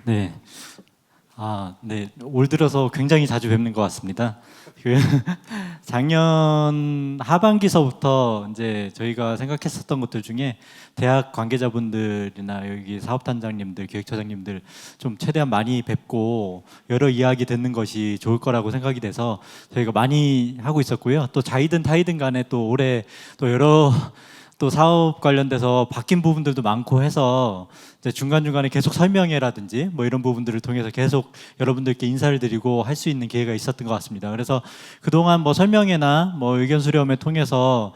네. 네. 올 들어서 굉장히 자주 뵙는 것 같습니다. 그 작년 하반기서부터 이제 저희가 생각했었던 것들 중에 대학 관계자분들이나 여기 사업단장님들, 기획처장님들 좀 최대한 많이 뵙고 여러 이야기 듣는 것이 좋을 거라고 생각이 돼서 저희가 많이 하고 있었고요. 또 자이든 타이든 간에 또 올해 또 여러 또 사업 관련돼서 바뀐 부분들도 많고 해서 이제 중간중간에 계속 설명회라든지 뭐 이런 부분들을 통해서 계속 여러분들께 인사를 드리고 할 수 있는 기회가 있었던 것 같습니다. 그래서 그동안 뭐 설명회나 뭐 의견 수렴회 통해서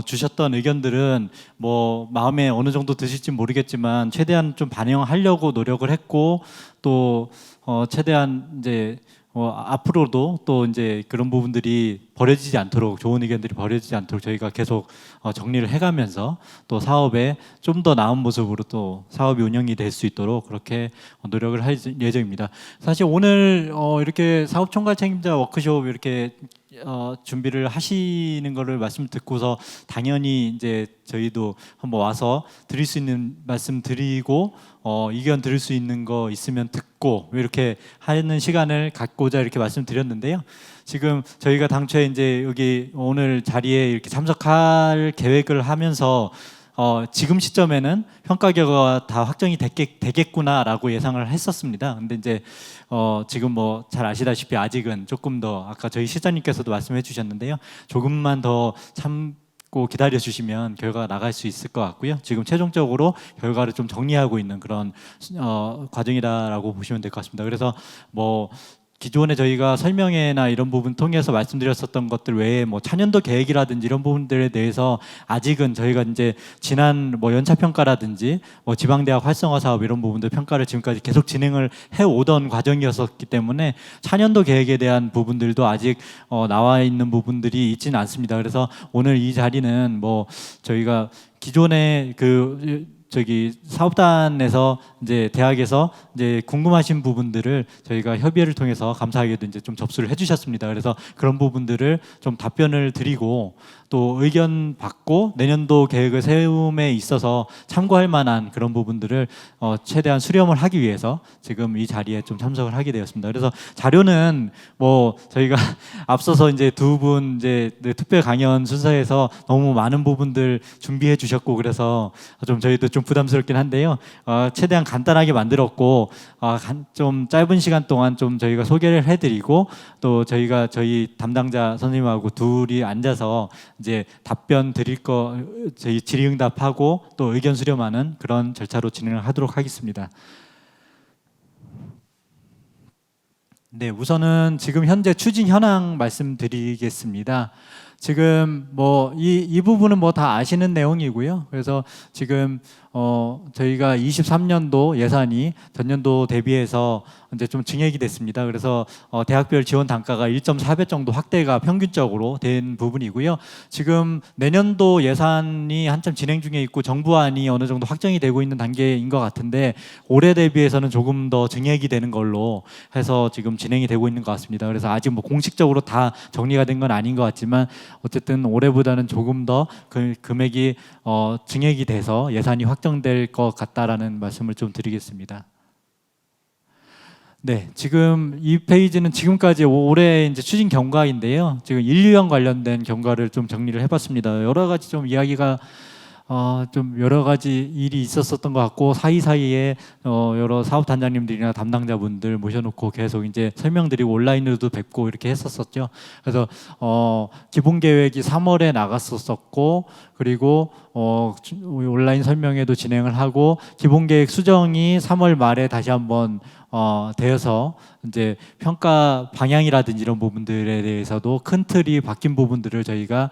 주셨던 의견들은 뭐 마음에 어느 정도 드실지 모르겠지만 최대한 좀 반영하려고 노력을 했고 또 최대한 이제 앞으로도 또 이제 그런 부분들이 버려지지 않도록, 좋은 의견들이 버려지지 않도록 저희가 계속 정리를 해가면서 또 사업에 좀 더 나은 모습으로 또 사업이 운영이 될 수 있도록 그렇게 노력을 할 예정입니다. 사실 오늘 이렇게 사업 총괄 책임자 워크숍 이렇게 준비를 하시는 거를 말씀 듣고서 당연히 이제 저희도 한번 와서 드릴 수 있는 말씀 드리고 의견 들을 수 있는 거 있으면 듣고 이렇게 하는 시간을 갖고자 이렇게 말씀드렸는데요. 지금 저희가 당초에 이제 여기 오늘 자리에 이렇게 참석할 계획을 하면서 지금 시점에는 평가 결과가 다 확정이 되겠구나라고 예상을 했었습니다. 근데 이제 지금 뭐 잘 아시다시피 아직은 조금 더 아까 저희 실장님께서도 말씀해 주셨는데요. 조금만 더 참고 기다려 주시면 결과가 나갈 수 있을 것 같고요. 지금 최종적으로 결과를 좀 정리하고 있는 그런 과정이다라고 보시면 될 것 같습니다. 그래서 뭐 기존에 저희가 설명회나 이런 부분 통해서 말씀드렸었던 것들 외에 뭐 차년도 계획이라든지 이런 부분들에 대해서 아직은 저희가 이제 지난 뭐 연차 평가라든지 뭐 지방대학 활성화 사업 이런 부분들 평가를 지금까지 계속 진행을 해 오던 과정이었었기 때문에 차년도 계획에 대한 부분들도 아직 나와 있는 부분들이 있지는 않습니다. 그래서 오늘 이 자리는 뭐 저희가 기존에 저기 사업단에서 이제 대학에서 이제 궁금하신 부분들을 저희가 협의를 통해서 감사하게도 이제 좀 접수를 해주셨습니다. 그래서 그런 부분들을 좀 답변을 드리고 또 의견 받고 내년도 계획을 세움에 있어서 참고할 만한 그런 부분들을 최대한 수렴을 하기 위해서 지금 이 자리에 좀 참석을 하게 되었습니다. 그래서 자료는 뭐 저희가 앞서서 이제 두 분 이제 특별 강연 순서에서 너무 많은 부분들 준비해 주셨고 그래서 좀 저희도 좀 부담스럽긴 한데요. 최대한 간단하게 만들었고 좀 짧은 시간 동안 좀 저희가 소개를 해드리고 또 저희가 저희 담당자 선생님하고 둘이 앉아서 이제 답변 드릴 거 저희 질의응답하고 또 의견 수렴하는 그런 절차로 진행을 하도록 하겠습니다. 네, 우선은 지금 현재 추진 현황 말씀드리겠습니다. 지금 뭐 이 부분은 뭐 다 아시는 내용이고요. 그래서 지금 저희가 23년도 예산이 전년도 대비해서 이제 좀 증액이 됐습니다. 그래서 대학별 지원 단가가 1.4배 정도 확대가 평균적으로 된 부분이고요. 지금 내년도 예산이 한참 진행 중에 있고 정부안이 어느 정도 확정이 되고 있는 단계인 것 같은데 올해 대비해서는 조금 더 증액이 되는 걸로 해서 지금 진행이 되고 있는 것 같습니다. 그래서 아직 뭐 공식적으로 다 정리가 된 건 아닌 것 같지만 어쨌든 올해보다는 조금 더 금액이 증액이 돼서 예산이 확정될 것 같다라는 말씀을 좀 드리겠습니다. 네, 지금 이 페이지는 지금까지 올해 이제 추진 경과인데요. 지금 인류형 관련된 경과를 좀 정리를 해봤습니다. 여러 가지 좀 이야기가 좀 여러 가지 일이 있었었던 것 같고 사이사이에 여러 사업 단장님들이나 담당자분들 모셔놓고 계속 이제 설명드리고 온라인으로도 뵙고 이렇게 했었었죠. 그래서 기본 계획이 3월에 나갔었고 그리고 온라인 설명회도 진행을 하고 기본 계획 수정이 3월 말에 다시 한번 되어서 이제 평가 방향이라든지 이런 부분들에 대해서도 큰 틀이 바뀐 부분들을 저희가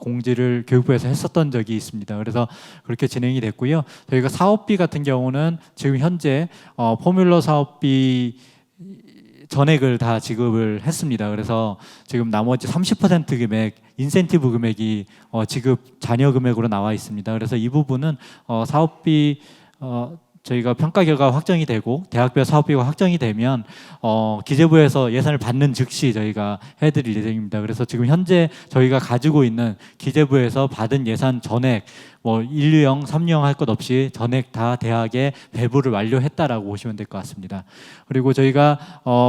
공지를 교육부에서 했었던 적이 있습니다. 그래서 그렇게 진행이 됐고요. 저희가 사업비 같은 경우는 지금 현재 포뮬러 사업비 전액을 다 지급을 했습니다. 그래서 지금 나머지 30% 금액 인센티브 금액이 지급 잔여 금액으로 나와 있습니다. 그래서 이 부분은 사업비 저희가 평가 결과가 확정이 되고 대학별 사업비가 확정이 되면 기재부에서 예산을 받는 즉시 저희가 해드릴 예정입니다. 그래서 지금 현재 저희가 가지고 있는 기재부에서 받은 예산 전액 뭐 1류형, 3류형 할 것 없이 전액 다 대학에 배부를 완료했다라고 보시면 될 것 같습니다. 그리고 저희가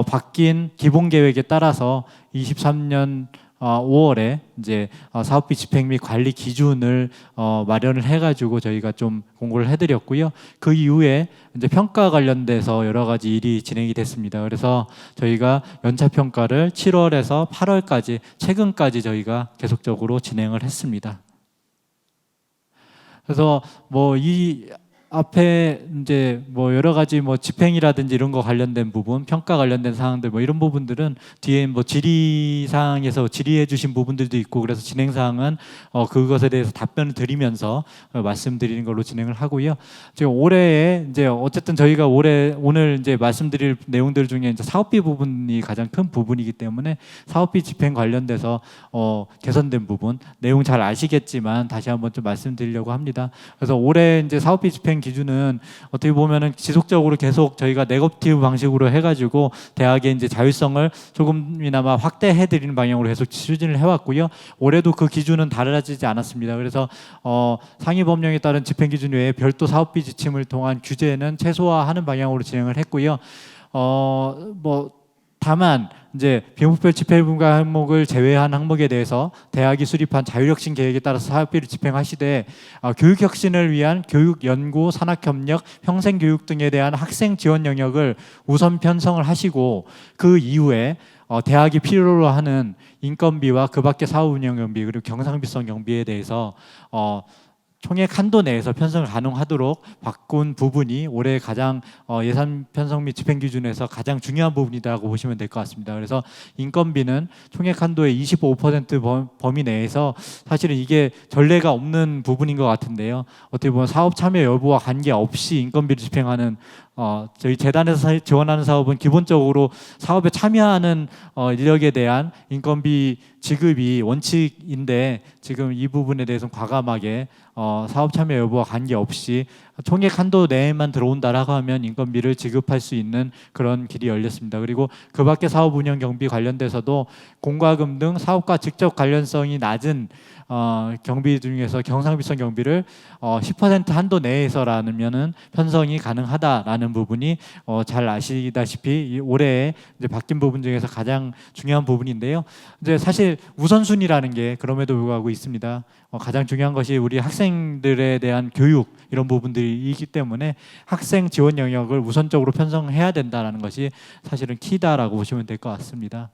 바뀐 기본 계획에 따라서 23년 5월에 이제 사업비 집행 및 관리 기준을 마련을 해가지고 저희가 좀 공고를 해드렸고요. 그 이후에 이제 평가 관련돼서 여러 가지 일이 진행이 됐습니다. 그래서 저희가 연차 평가를 7월에서 8월까지 최근까지 저희가 계속적으로 진행을 했습니다. 그래서 뭐 이 앞에 이제 뭐 여러 가지 뭐 집행이라든지 이런 거 관련된 부분, 평가 관련된 사항들 뭐 이런 부분들은 뒤에 뭐 질의사항에서 질의해 주신 부분들도 있고 그래서 진행 사항은 그것에 대해서 답변을 드리면서 말씀드리는 걸로 진행을 하고요. 지금 올해에 이제 어쨌든 저희가 오늘 이제 말씀드릴 내용들 중에 이제 사업비 부분이 가장 큰 부분이기 때문에 사업비 집행 관련돼서 개선된 부분 내용 잘 아시겠지만 다시 한번 좀 말씀드리려고 합니다. 그래서 올해 이제 사업비 집행 기준은 어떻게 보면은 지속적으로 계속 저희가 네거티브 방식으로 해가지고 대학의 이제 자율성을 조금이나마 확대해드리는 방향으로 계속 추진을 해왔고요. 올해도 그 기준은 달라지지 않았습니다. 그래서 상위 법령에 따른 집행 기준 외에 별도 사업비 지침을 통한 규제는 최소화하는 방향으로 진행을 했고요. 뭐 다만 이제 비목별 집행 분과 항목을 제외한 항목에 대해서 대학이 수립한 자율혁신 계획에 따라서 사업비를 집행하시되 교육혁신을 위한 교육, 연구, 산학협력, 평생교육 등에 대한 학생 지원 영역을 우선 편성을 하시고 그 이후에 대학이 필요로 하는 인건비와 그 밖의 사업 운영 경비 그리고 경상비성 경비에 대해서 총액 한도 내에서 편성을 가능하도록 바꾼 부분이 올해 가장 예산 편성 및 집행 기준에서 가장 중요한 부분이라고 보시면 될 것 같습니다. 그래서 인건비는 총액 한도의 25% 범위 내에서 사실은 이게 전례가 없는 부분인 것 같은데요. 어떻게 보면 사업 참여 여부와 관계없이 인건비를 집행하는 저희 재단에서 지원하는 사업은 기본적으로 사업에 참여하는 인력에 대한 인건비 지급이 원칙인데 지금 이 부분에 대해서는 과감하게 사업 참여 여부와 관계없이 총액 한도 내에만 들어온다라고 하면 인건비를 지급할 수 있는 그런 길이 열렸습니다. 그리고 그 밖에 사업 운영 경비 관련돼서도 공과금 등 사업과 직접 관련성이 낮은 경비 중에서 경상비성 경비를 10% 한도 내에서라면은 편성이 가능하다라는 부분이 잘 아시다시피 올해 이제 바뀐 부분 중에서 가장 중요한 부분인데요. 이제 사실 우선순위라는 게 그럼에도 불구하고 있습니다. 가장 중요한 것이 우리 학생들에 대한 교육 이런 부분들이기 때문에 학생 지원 영역을 우선적으로 편성해야 된다는 것이 사실은 키다라고 보시면 될 것 같습니다.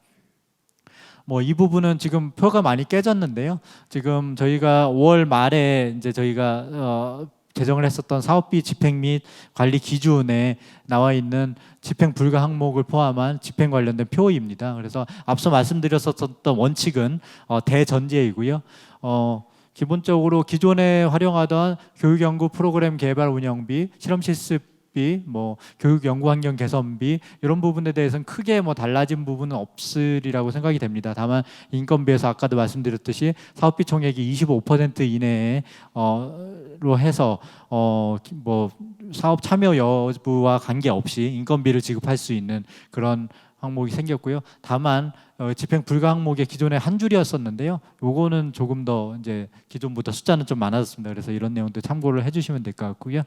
뭐 이 부분은 지금 표가 많이 깨졌는데요. 지금 저희가 5월 말에 이제 저희가 제정을 했었던 사업비 집행 및 관리 기준에 나와 있는 집행 불가 항목을 포함한 집행 관련된 표입니다. 그래서 앞서 말씀드렸었던 원칙은 대전제이고요. 기본적으로 기존에 활용하던 교육연구 프로그램 개발 운영비, 실험 실습비, 뭐 교육 연구 환경 개선비 이런 부분에 대해서는 크게 뭐 달라진 부분은 없으리라고 생각이 됩니다. 다만 인건비에서 아까도 말씀드렸듯이 사업비 총액이 25% 이내로 해서 뭐 사업 참여 여부와 관계없이 인건비를 지급할 수 있는 그런 항목이 생겼고요. 다만 집행 불가 항목의 기존에 한 줄이었었는데요. 요거는 조금 더 이제 기존보다 숫자는 좀 많아졌습니다. 그래서 이런 내용들 참고를 해주시면 될 것 같고요.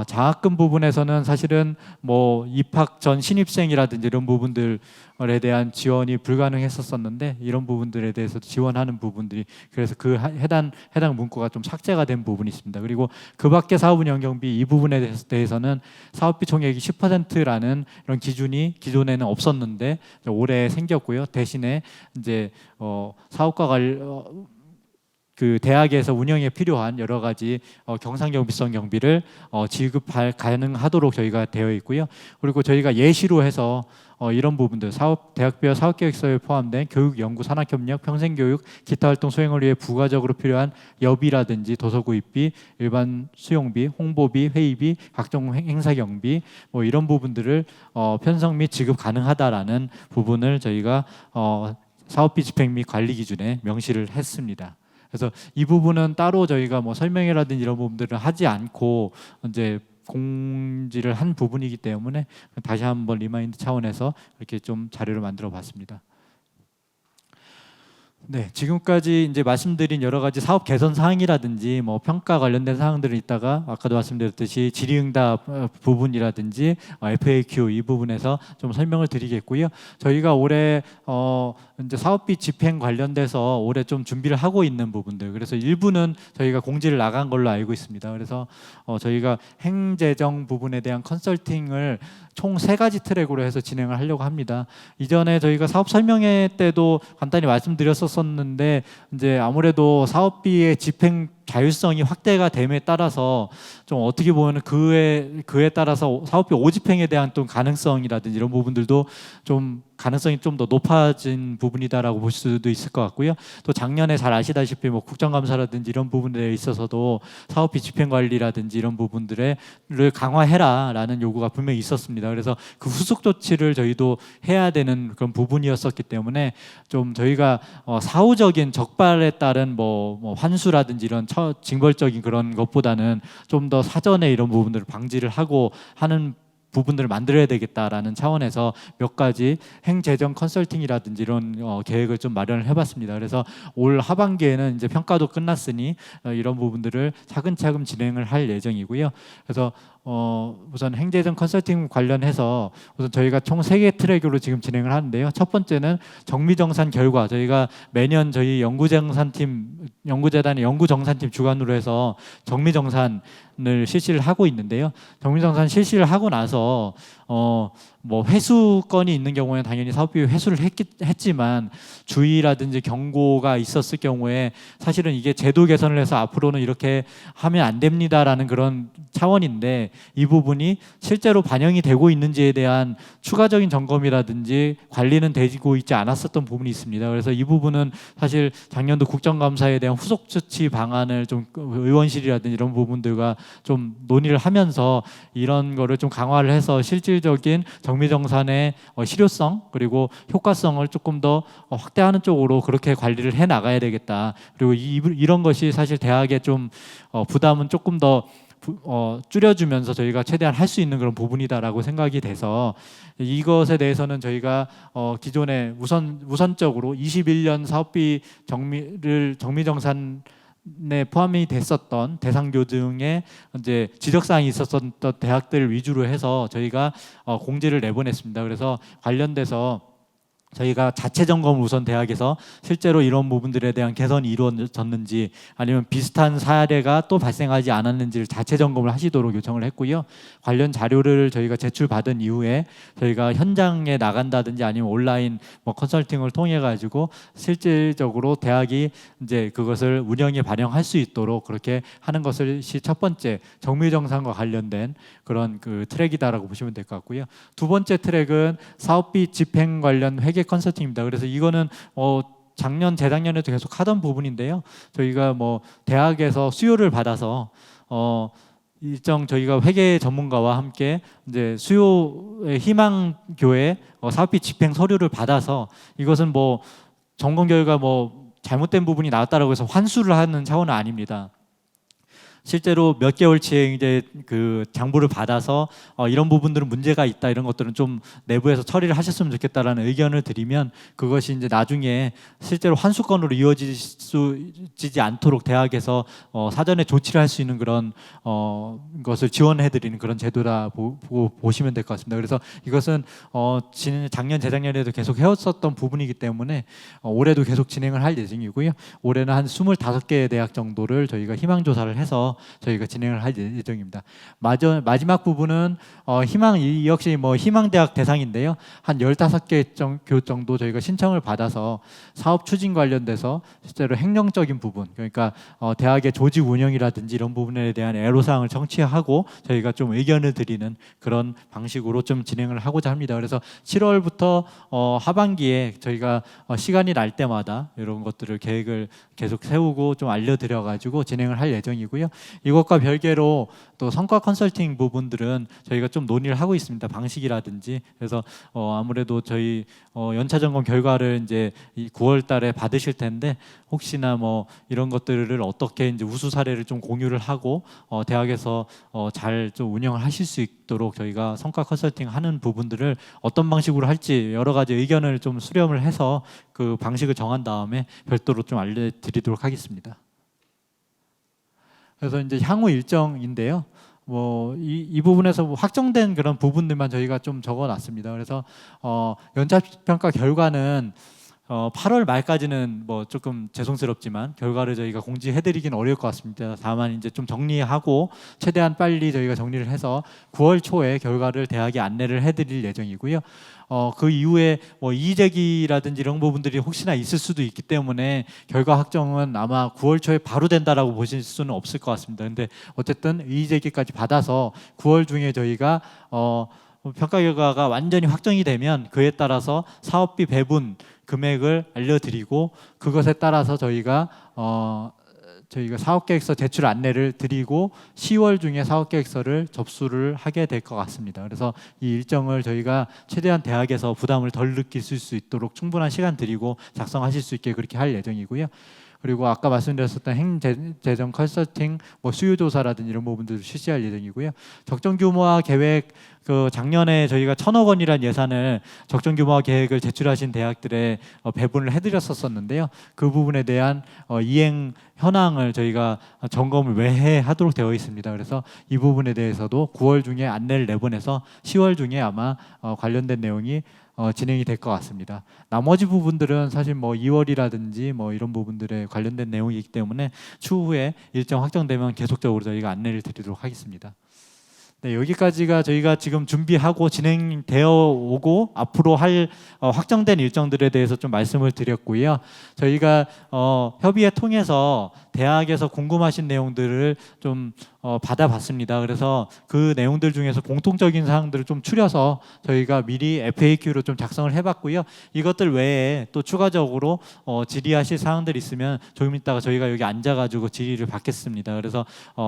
장학금 부분에서는 사실은 뭐 입학 전 신입생이라든지 이런 부분들에 대한 지원이 불가능했었는데 이런 부분들에 대해서 지원하는 부분들이 그래서 그 해당 문구가 좀 삭제가 된 부분이 있습니다. 그리고 그 밖에 사업 운영 경비 이 부분에 대해서는 사업비 총액이 10%라는 이런 기준이 기존에는 없었는데 올해 생겼고요. 대신에 이제 사업과 그 대학에서 운영에 필요한 여러 가지 경상경비성 경비를 지급할 가능하도록 저희가 되어 있고요. 그리고 저희가 예시로 해서 이런 부분들 대학별 사업계획서에 포함된 교육, 연구, 산학협력, 평생교육, 기타 활동 수행을 위해 부가적으로 필요한 여비라든지 도서구입비, 일반 수용비, 홍보비, 회의비, 각종 행사 경비 뭐 이런 부분들을 편성 및 지급 가능하다라는 부분을 저희가 사업비 집행 및 관리 기준에 명시를 했습니다. 그래서 이 부분은 따로 저희가 뭐 설명이라든지 이런 부분들을 하지 않고 이제 공지를 한 부분이기 때문에 다시 한번 리마인드 차원에서 이렇게 좀 자료를 만들어 봤습니다. 네, 지금까지 이제 말씀드린 여러 가지 사업 개선 사항이라든지 뭐 평가 관련된 사항들은 있다가 아까도 말씀드렸듯이 질의응답 부분이라든지 FAQ 이 부분에서 좀 설명을 드리겠고요. 저희가 올해 이제 사업비 집행 관련돼서 올해 좀 준비를 하고 있는 부분들, 그래서 일부는 저희가 공지를 나간 걸로 알고 있습니다. 그래서 저희가 행재정 부분에 대한 컨설팅을 총 3가지 트랙으로 해서 진행을 하려고 합니다. 이전에 저희가 사업 설명회 때도 간단히 말씀드렸었는데 이제 아무래도 사업비의 집행 자율성이 확대가 됨에 따라서 좀 어떻게 보면 그에 따라서 사업비 오집행에 대한 또 가능성이라든지 이런 부분들도 좀 가능성이 좀 더 높아진 부분이다라고 볼 수도 있을 것 같고요. 또 작년에 잘 아시다시피 뭐 국정감사라든지 이런 부분들에 있어서도 사업비 집행 관리라든지 이런 부분들을 강화해라라는 요구가 분명히 있었습니다. 그래서 그 후속 조치를 저희도 해야 되는 그런 부분이었었기 때문에 좀 저희가 사후적인 적발에 따른 뭐 환수라든지 이런 징벌적인 그런 것보다는 좀 더 사전에 이런 부분들을 방지를 하고 하는 부분들을 만들어야 되겠다라는 차원에서 몇 가지 행재정 컨설팅이라든지 이런 계획을 좀 마련을 해봤습니다. 그래서 올 하반기에는 이제 평가도 끝났으니 이런 부분들을 차근차근 진행을 할 예정이고요. 그래서 우선 행재정 컨설팅 관련해서 우선 저희가 총 3개 트랙으로 지금 진행을 하는데요. 첫 번째는 정미정산 결과, 저희가 매년 저희 연구재단의 연구정산팀 주관으로 해서 정미정산을 실시를 하고 있는데요. 정미정산 실시를 하고 나서 뭐 회수 건이 있는 경우에는 당연히 사업비 회수를 했지만 주의라든지 경고가 있었을 경우에 사실은 이게 제도 개선을 해서 앞으로는 이렇게 하면 안 됩니다라는 그런 차원인데 이 부분이 실제로 반영이 되고 있는지에 대한 추가적인 점검이라든지 관리는 되고 있지 않았었던 부분이 있습니다. 그래서 이 부분은 사실 작년도 국정감사에 대한 후속 조치 방안을 좀 의원실이라든지 이런 부분들과 좀 논의를 하면서 이런 거를 좀 강화를 해서 실질적인 정미정산의 실효성 그리고 효과성을 조금 더 확대하는 쪽으로 그렇게 관리를 해 나가야 되겠다. 그리고 이런 것이 사실 대학에 좀 부담은 조금 더 줄여주면서 저희가 최대한 할 수 있는 그런 부분이다라고 생각이 돼서 이것에 대해서는 저희가 기존에 우선적으로 21년 사업비 정미정산에 포함이 됐었던 대상교 등의 이제 지적사항이 있었던 대학들 위주로 해서 저희가 공지를 내보냈습니다. 그래서 관련돼서 저희가 자체 점검을 우선 대학에서 실제로 이런 부분들에 대한 개선이 이루어졌는지 아니면 비슷한 사례가 또 발생하지 않았는지를 자체 점검을 하시도록 요청을 했고요. 관련 자료를 저희가 제출받은 이후에 저희가 현장에 나간다든지 아니면 온라인 뭐 컨설팅을 통해 가지고 실질적으로 대학이 이제 그것을 운영에 반영할 수 있도록 그렇게 하는 것이 첫 번째 정밀정산과 관련된 그런 그 트랙이다라고 보시면 될 것 같고요. 두 번째 트랙은 사업비 집행 관련 회계 컨설팅입니다. 그래서 이거는 작년 재작년에도 계속 하던 부분인데요. 저희가 뭐 대학에서 수요를 받아서 일정 저희가 회계 전문가와 함께 이제 수요의 희망교회 사업비 집행 서류를 받아서 이것은 뭐 점검 결과 뭐 잘못된 부분이 나왔다라고 해서 환수를 하는 차원은 아닙니다. 실제로 몇 개월치에 이제 그 장부를 받아서 이런 부분들은 문제가 있다 이런 것들은 좀 내부에서 처리를 하셨으면 좋겠다라는 의견을 드리면 그것이 이제 나중에 실제로 환수건으로 이어지지 않도록 대학에서 사전에 조치를 할 수 있는 그런 것을 지원해드리는 그런 제도다 보시면 될 것 같습니다. 그래서 이것은 작년 재작년에도 계속 해왔었던 부분이기 때문에 올해도 계속 진행을 할 예정이고요. 올해는 한 25개 대학 정도를 저희가 희망조사를 해서 저희가 진행을 할 예정입니다. 마지막 부분은 이 역시 뭐 희망대학 대상인데요. 한 15개 정도 저희가 신청을 받아서 사업 추진 관련돼서 실제로 행정적인 부분, 그러니까 대학의 조직 운영이라든지 이런 부분에 대한 애로사항을 청취하고 저희가 좀 의견을 드리는 그런 방식으로 좀 진행을 하고자 합니다. 그래서 7월부터 하반기에 저희가 시간이 날 때마다 이런 것들을 계획을 계속 세우고 좀 알려드려가지고 진행을 할 예정이고요. 이것과 별개로 또 성과 컨설팅 부분들은 저희가 좀 논의를 하고 있습니다. 방식이라든지. 그래서 아무래도 저희 연차 점검 결과를 이제 이 9월 달에 받으실 텐데 혹시나 뭐 이런 것들을 어떻게 이제 우수 사례를 좀 공유를 하고 대학에서 잘 좀 운영을 하실 수 있도록 저희가 성과 컨설팅 하는 부분들을 어떤 방식으로 할지 여러 가지 의견을 좀 수렴을 해서 그 방식을 정한 다음에 별도로 좀 알려드리도록 하겠습니다. 그래서 이제 향후 일정인데요. 뭐 이 부분에서 뭐 확정된 그런 부분들만 저희가 좀 적어놨습니다. 그래서 연차 평가 결과는 8월 말까지는 뭐 조금 죄송스럽지만 결과를 저희가 공지해드리기는 어려울 것 같습니다. 다만 이제 좀 정리하고 최대한 빨리 저희가 정리를 해서 9월 초에 결과를 대학에 안내를 해드릴 예정이고요. 그 이후에 뭐 이의제기라든지 이런 부분들이 혹시나 있을 수도 있기 때문에 결과 확정은 아마 9월 초에 바로 된다라고 보실 수는 없을 것 같습니다. 근데 어쨌든 이의제기까지 받아서 9월 중에 저희가 평가 결과가 완전히 확정이 되면 그에 따라서 사업비 배분 금액을 알려드리고 그것에 따라서 저희가 사업계획서 제출 안내를 드리고 10월 중에 사업계획서를 접수를 하게 될 것 같습니다. 그래서 이 일정을 저희가 최대한 대학에서 부담을 덜 느끼실 수 있도록 충분한 시간 드리고 작성하실 수 있게 그렇게 할 예정이고요. 그리고 아까 말씀드렸었던 행재정 컨설팅, 뭐 수요조사라든지 이런 부분들을 실시할 예정이고요. 적정 규모화 계획, 그 작년에 저희가 1,000억 원이라는 예산을 적정 규모화 계획을 제출하신 대학들에 배분을 해드렸었는데요. 그 부분에 대한 이행 현황을 저희가 점검을 매해 하도록 되어 있습니다. 그래서 이 부분에 대해서도 9월 중에 안내를 내보내서 10월 중에 아마 관련된 내용이 진행이 될 것 같습니다. 나머지 부분들은 사실 뭐 2월이라든지 뭐 이런 부분들에 관련된 내용이기 때문에 추후에 일정 확정되면 계속적으로 저희가 안내를 드리도록 하겠습니다. 네, 여기까지가 저희가 지금 준비하고 진행되어 오고 앞으로 할 확정된 일정들에 대해서 좀 말씀을 드렸고요. 저희가 협의회 통해서 대학에서 궁금하신 내용들을 좀 받아봤습니다. 그래서 그 내용들 중에서 공통적인 사항들을 좀 추려서 저희가 미리 FAQ로 좀 작성을 해봤고요. 이것들 외에 또 추가적으로 질의하실 사항들 있으면 조금 있다가 저희가 여기 앉아가지고 질의를 받겠습니다. 그래서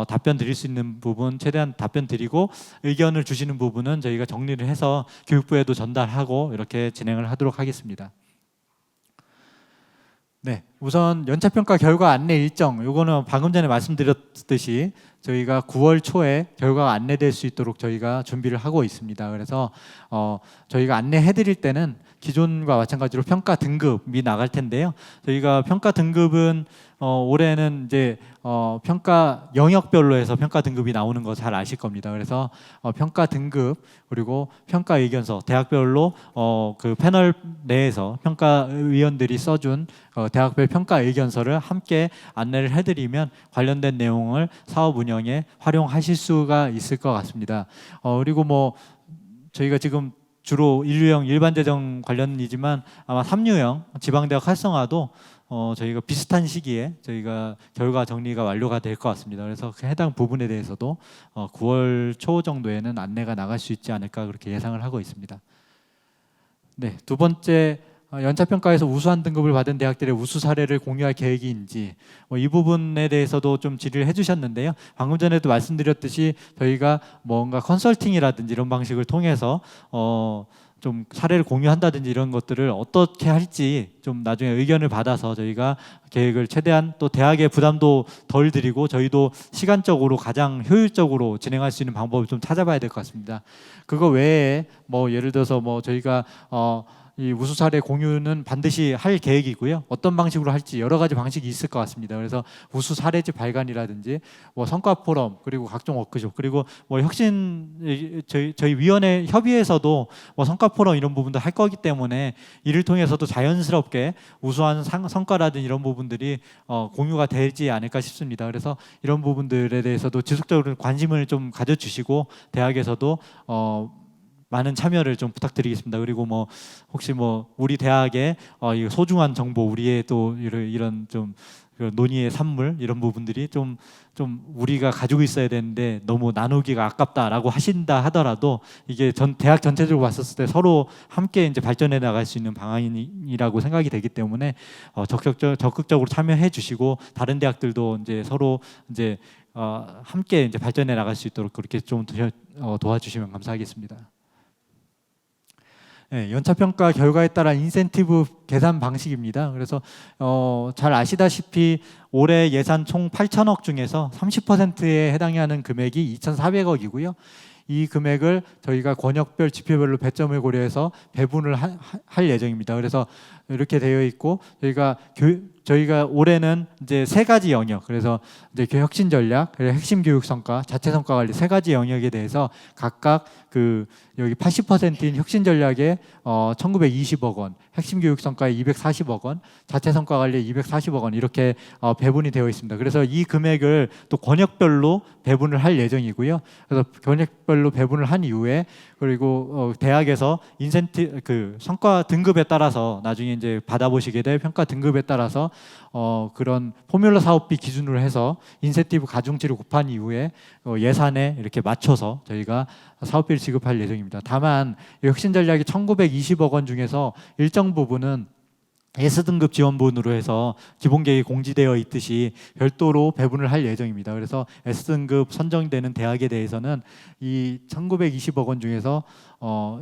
답변 드릴 수 있는 부분 최대한 답변 드리고 의견을 주시는 부분은 저희가 정리를 해서 교육부에도 전달하고 이렇게 진행을 하도록 하겠습니다. 네, 우선 연차평가 결과 안내 일정, 요거는 방금 전에 말씀드렸듯이 저희가 9월 초에 결과가 안내될 수 있도록 저희가 준비를 하고 있습니다. 그래서 저희가 안내해드릴 때는 기존과 마찬가지로 평가 등급이 나갈 텐데요. 저희가 평가 등급은 올해는 이제 평가 영역별로 해서 평가 등급이 나오는 거 잘 아실 겁니다. 그래서 평가 등급 그리고 평가 의견서 대학별로 그 패널 내에서 평가위원들이 써준 대학별 평가 의견서를 함께 안내를 해드리면 관련된 내용을 사업 운영에 활용하실 수가 있을 것 같습니다. 그리고 뭐 저희가 지금 주로 인류형 일반재정 관련이지만 아마 3류형 지방대학 활성화도 저희가 비슷한 시기에 저희가 결과 정리가 완료가 될 것 같습니다. 그래서 그 해당 부분에 대해서도 9월 초 정도에는 안내가 나갈 수 있지 않을까 그렇게 예상을 하고 있습니다. 네, 두 번째 연차평가에서 우수한 등급을 받은 대학들의 우수 사례를 공유할 계획인지 이 부분에 대해서도 좀 질의를 해주셨는데요. 방금 전에도 말씀드렸듯이 저희가 뭔가 컨설팅이라든지 이런 방식을 통해서 좀 사례를 공유한다든지 이런 것들을 어떻게 할지 좀 나중에 의견을 받아서 저희가 계획을 최대한 또 대학의 부담도 덜 드리고 저희도 시간적으로 가장 효율적으로 진행할 수 있는 방법을 좀 찾아봐야 될 것 같습니다. 그거 외에 뭐 예를 들어서 뭐 저희가 이 우수 사례 공유는 반드시 할 계획이고요. 어떤 방식으로 할지 여러 가지 방식이 있을 것 같습니다. 그래서 우수 사례지 발간이라든지 뭐 성과 포럼 그리고 각종 워크숍 그리고 뭐 혁신 저희 위원회 협의회에서도 뭐 성과 포럼 이런 부분도 할 거기 때문에 이를 통해서도 자연스럽게 우수한 성과라든지 이런 부분들이 공유가 되지 않을까 싶습니다. 그래서 이런 부분들에 대해서도 지속적으로 관심을 좀 가져주시고 대학에서도 많은 참여를 좀 부탁드리겠습니다. 그리고 뭐 혹시 뭐 우리 대학의 소중한 정보, 우리의 또 이런 좀 논의의 산물 이런 부분들이 좀 우리가 가지고 있어야 되는데 너무 나누기가 아깝다라고 하신다 하더라도 이게 대학 전체적으로 봤었을 때 서로 함께 이제 발전해 나갈 수 있는 방안이라고 생각이 되기 때문에 적극적으로 참여해 주시고 다른 대학들도 이제 서로 이제 함께 이제 발전해 나갈 수 있도록 그렇게 좀 도와주시면 감사하겠습니다. 네, 연차평가 결과에 따라 인센티브 계산 방식입니다. 그래서 잘 아시다시피 올해 예산 총 8천억 중에서 30%에 해당이 하는 금액이 2,400억이고요. 이 금액을 저희가 권역별 지표별로 배점을 고려해서 배분을 할 예정입니다. 그래서 이렇게 되어 있고 저희가 올해는 이제 세 가지 영역, 그래서 이제 혁신 전략, 그리고 핵심 교육 성과, 자체 성과 관리 세 가지 영역에 대해서 각각 여기 80%인 혁신 전략에 1,920억 원, 핵심 교육 성과에 240억 원, 자체 성과 관리에 240억 원 이렇게 배분이 되어 있습니다. 그래서 이 금액을 또 권역별로 배분을 할 예정이고요. 그래서 권역별로 배분을 한 이후에 그리고 대학에서 성과 등급에 따라서 나중에 이제 받아보시게 될 평가 등급에 따라서 그런 포뮬러 사업비 기준으로 해서 인센티브 가중치를 곱한 이후에 예산에 이렇게 맞춰서 저희가 사업비를 지급할 예정입니다. 다만 혁신 전략이 1,920억 원 중에서 일정 부분은 S등급 지원분으로 해서 기본계획이 공지되어 있듯이 별도로 배분을 할 예정입니다. 그래서 S등급 선정되는 대학에 대해서는 이 1,920억 원 중에서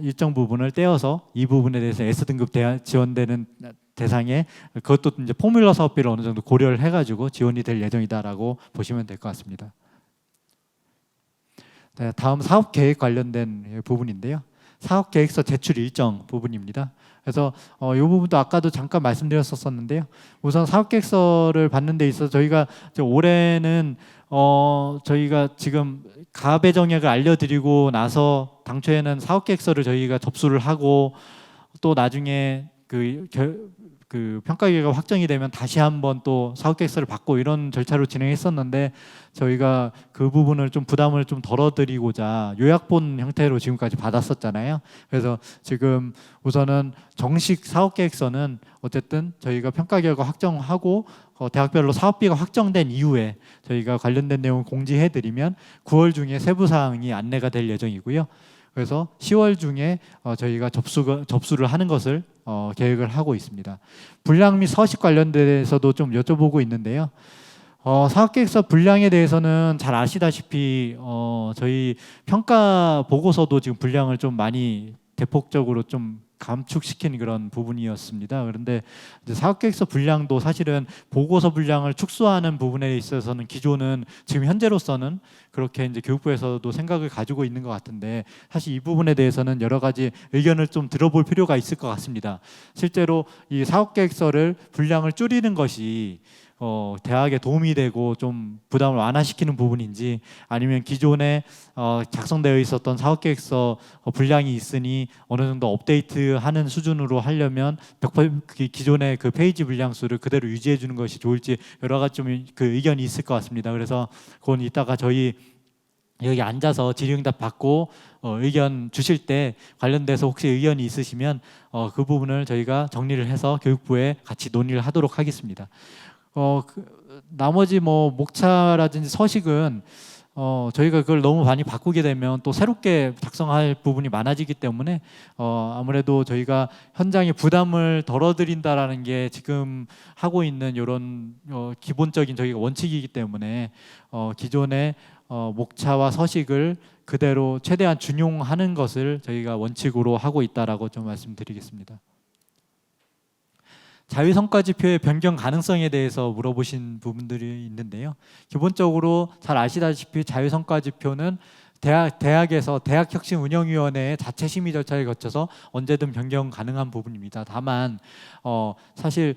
일정 부분을 떼어서 이 부분에 대해서 S등급 지원되는 대상에 그것도 이제 포뮬러 사업비를 어느 정도 고려를 해가지고 지원이 될 예정이다라고 보시면 될 것 같습니다. 네, 다음 사업계획 관련된 부분인데요. 사업계획서 제출 일정 부분입니다. 그래서 이 부분도 아까도 잠깐 말씀드렸었는데요. 우선 사업계획서를 받는 데 있어서 저희가 올해는 저희가 지금 가압의 정액을 알려드리고 나서 당초에는 사업계획서를 저희가 접수를 하고 또 나중에 그 평가계획이 확정이 되면 다시 한번 또 사업계획서를 받고 이런 절차로 진행했었는데 저희가 그 부분을 좀 부담을 좀 덜어드리고자 요약본 형태로 지금까지 받았었잖아요. 그래서 지금 우선은 정식 사업계획서는 어쨌든 저희가 평가결과 확정하고 대학별로 사업비가 확정된 이후에 저희가 관련된 내용을 공지해드리면 9월 중에 세부사항이 안내가 될 예정이고요. 그래서 10월 중에 저희가 접수를 하는 것을 계획을 하고 있습니다. 분량 및 서식 관련돼서도 좀 여쭤보고 있는데요. 사업계획서 분량에 대해서는 잘 아시다시피 저희 평가 보고서도 지금 분량을 좀 많이 대폭적으로 좀 감축시킨 그런 부분이었습니다. 그런데 이제 사업계획서 분량도 사실은 보고서 분량을 축소하는 부분에 있어서는 기존은 지금 현재로서는 그렇게 이제 교육부에서도 생각을 가지고 있는 것 같은데 사실 이 부분에 대해서는 여러 가지 의견을 좀 들어볼 필요가 있을 것 같습니다. 실제로 이 사업계획서를 분량을 줄이는 것이 대학에 도움이 되고 좀 부담을 완화시키는 부분인지 아니면 기존에 작성되어 있었던 사업계획서 분량이 있으니 어느 정도 업데이트하는 수준으로 하려면 기존의 그 페이지 분량 수를 그대로 유지해 주는 것이 좋을지 여러 가지 좀 그 의견이 있을 것 같습니다. 그래서 그건 이따가 저희 여기 앉아서 질의응답 받고 의견 주실 때 관련돼서 혹시 의견이 있으시면 그 부분을 저희가 정리를 해서 교육부에 같이 논의를 하도록 하겠습니다. 나머지 뭐 목차라든지 서식은 저희가 그걸 너무 많이 바꾸게 되면 또 새롭게 작성할 부분이 많아지기 때문에 아무래도 저희가 현장에 부담을 덜어드린다라는 게 지금 하고 있는 이런 기본적인 저희가 원칙이기 때문에 기존의 목차와 서식을 그대로 최대한 준용하는 것을 저희가 원칙으로 하고 있다라고 좀 말씀드리겠습니다. 자유성과지표의 변경 가능성에 대해서 물어보신 부분들이 있는데요. 기본적으로 잘 아시다시피 자유성과지표는 대학에서 대학혁신운영위원회의 자체 심의 절차를 거쳐서 언제든 변경 가능한 부분입니다. 다만 사실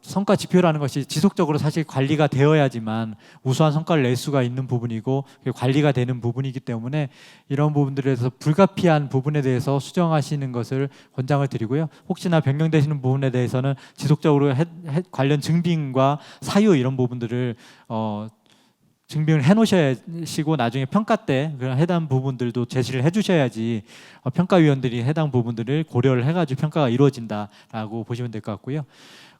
성과 지표라는 것이 지속적으로 사실 관리가 되어야지만 우수한 성과를 낼 수가 있는 부분이고 관리가 되는 부분이기 때문에 이런 부분들에서 불가피한 부분에 대해서 수정하시는 것을 권장을 드리고요. 혹시나 변경되시는 부분에 대해서는 지속적으로 관련 증빙과 사유 이런 부분들을 증빙을 해놓으시고 나중에 평가 때 그런 해당 부분들도 제시를 해주셔야지 평가위원들이 해당 부분들을 고려를 해가지고 평가가 이루어진다라고 보시면 될 것 같고요.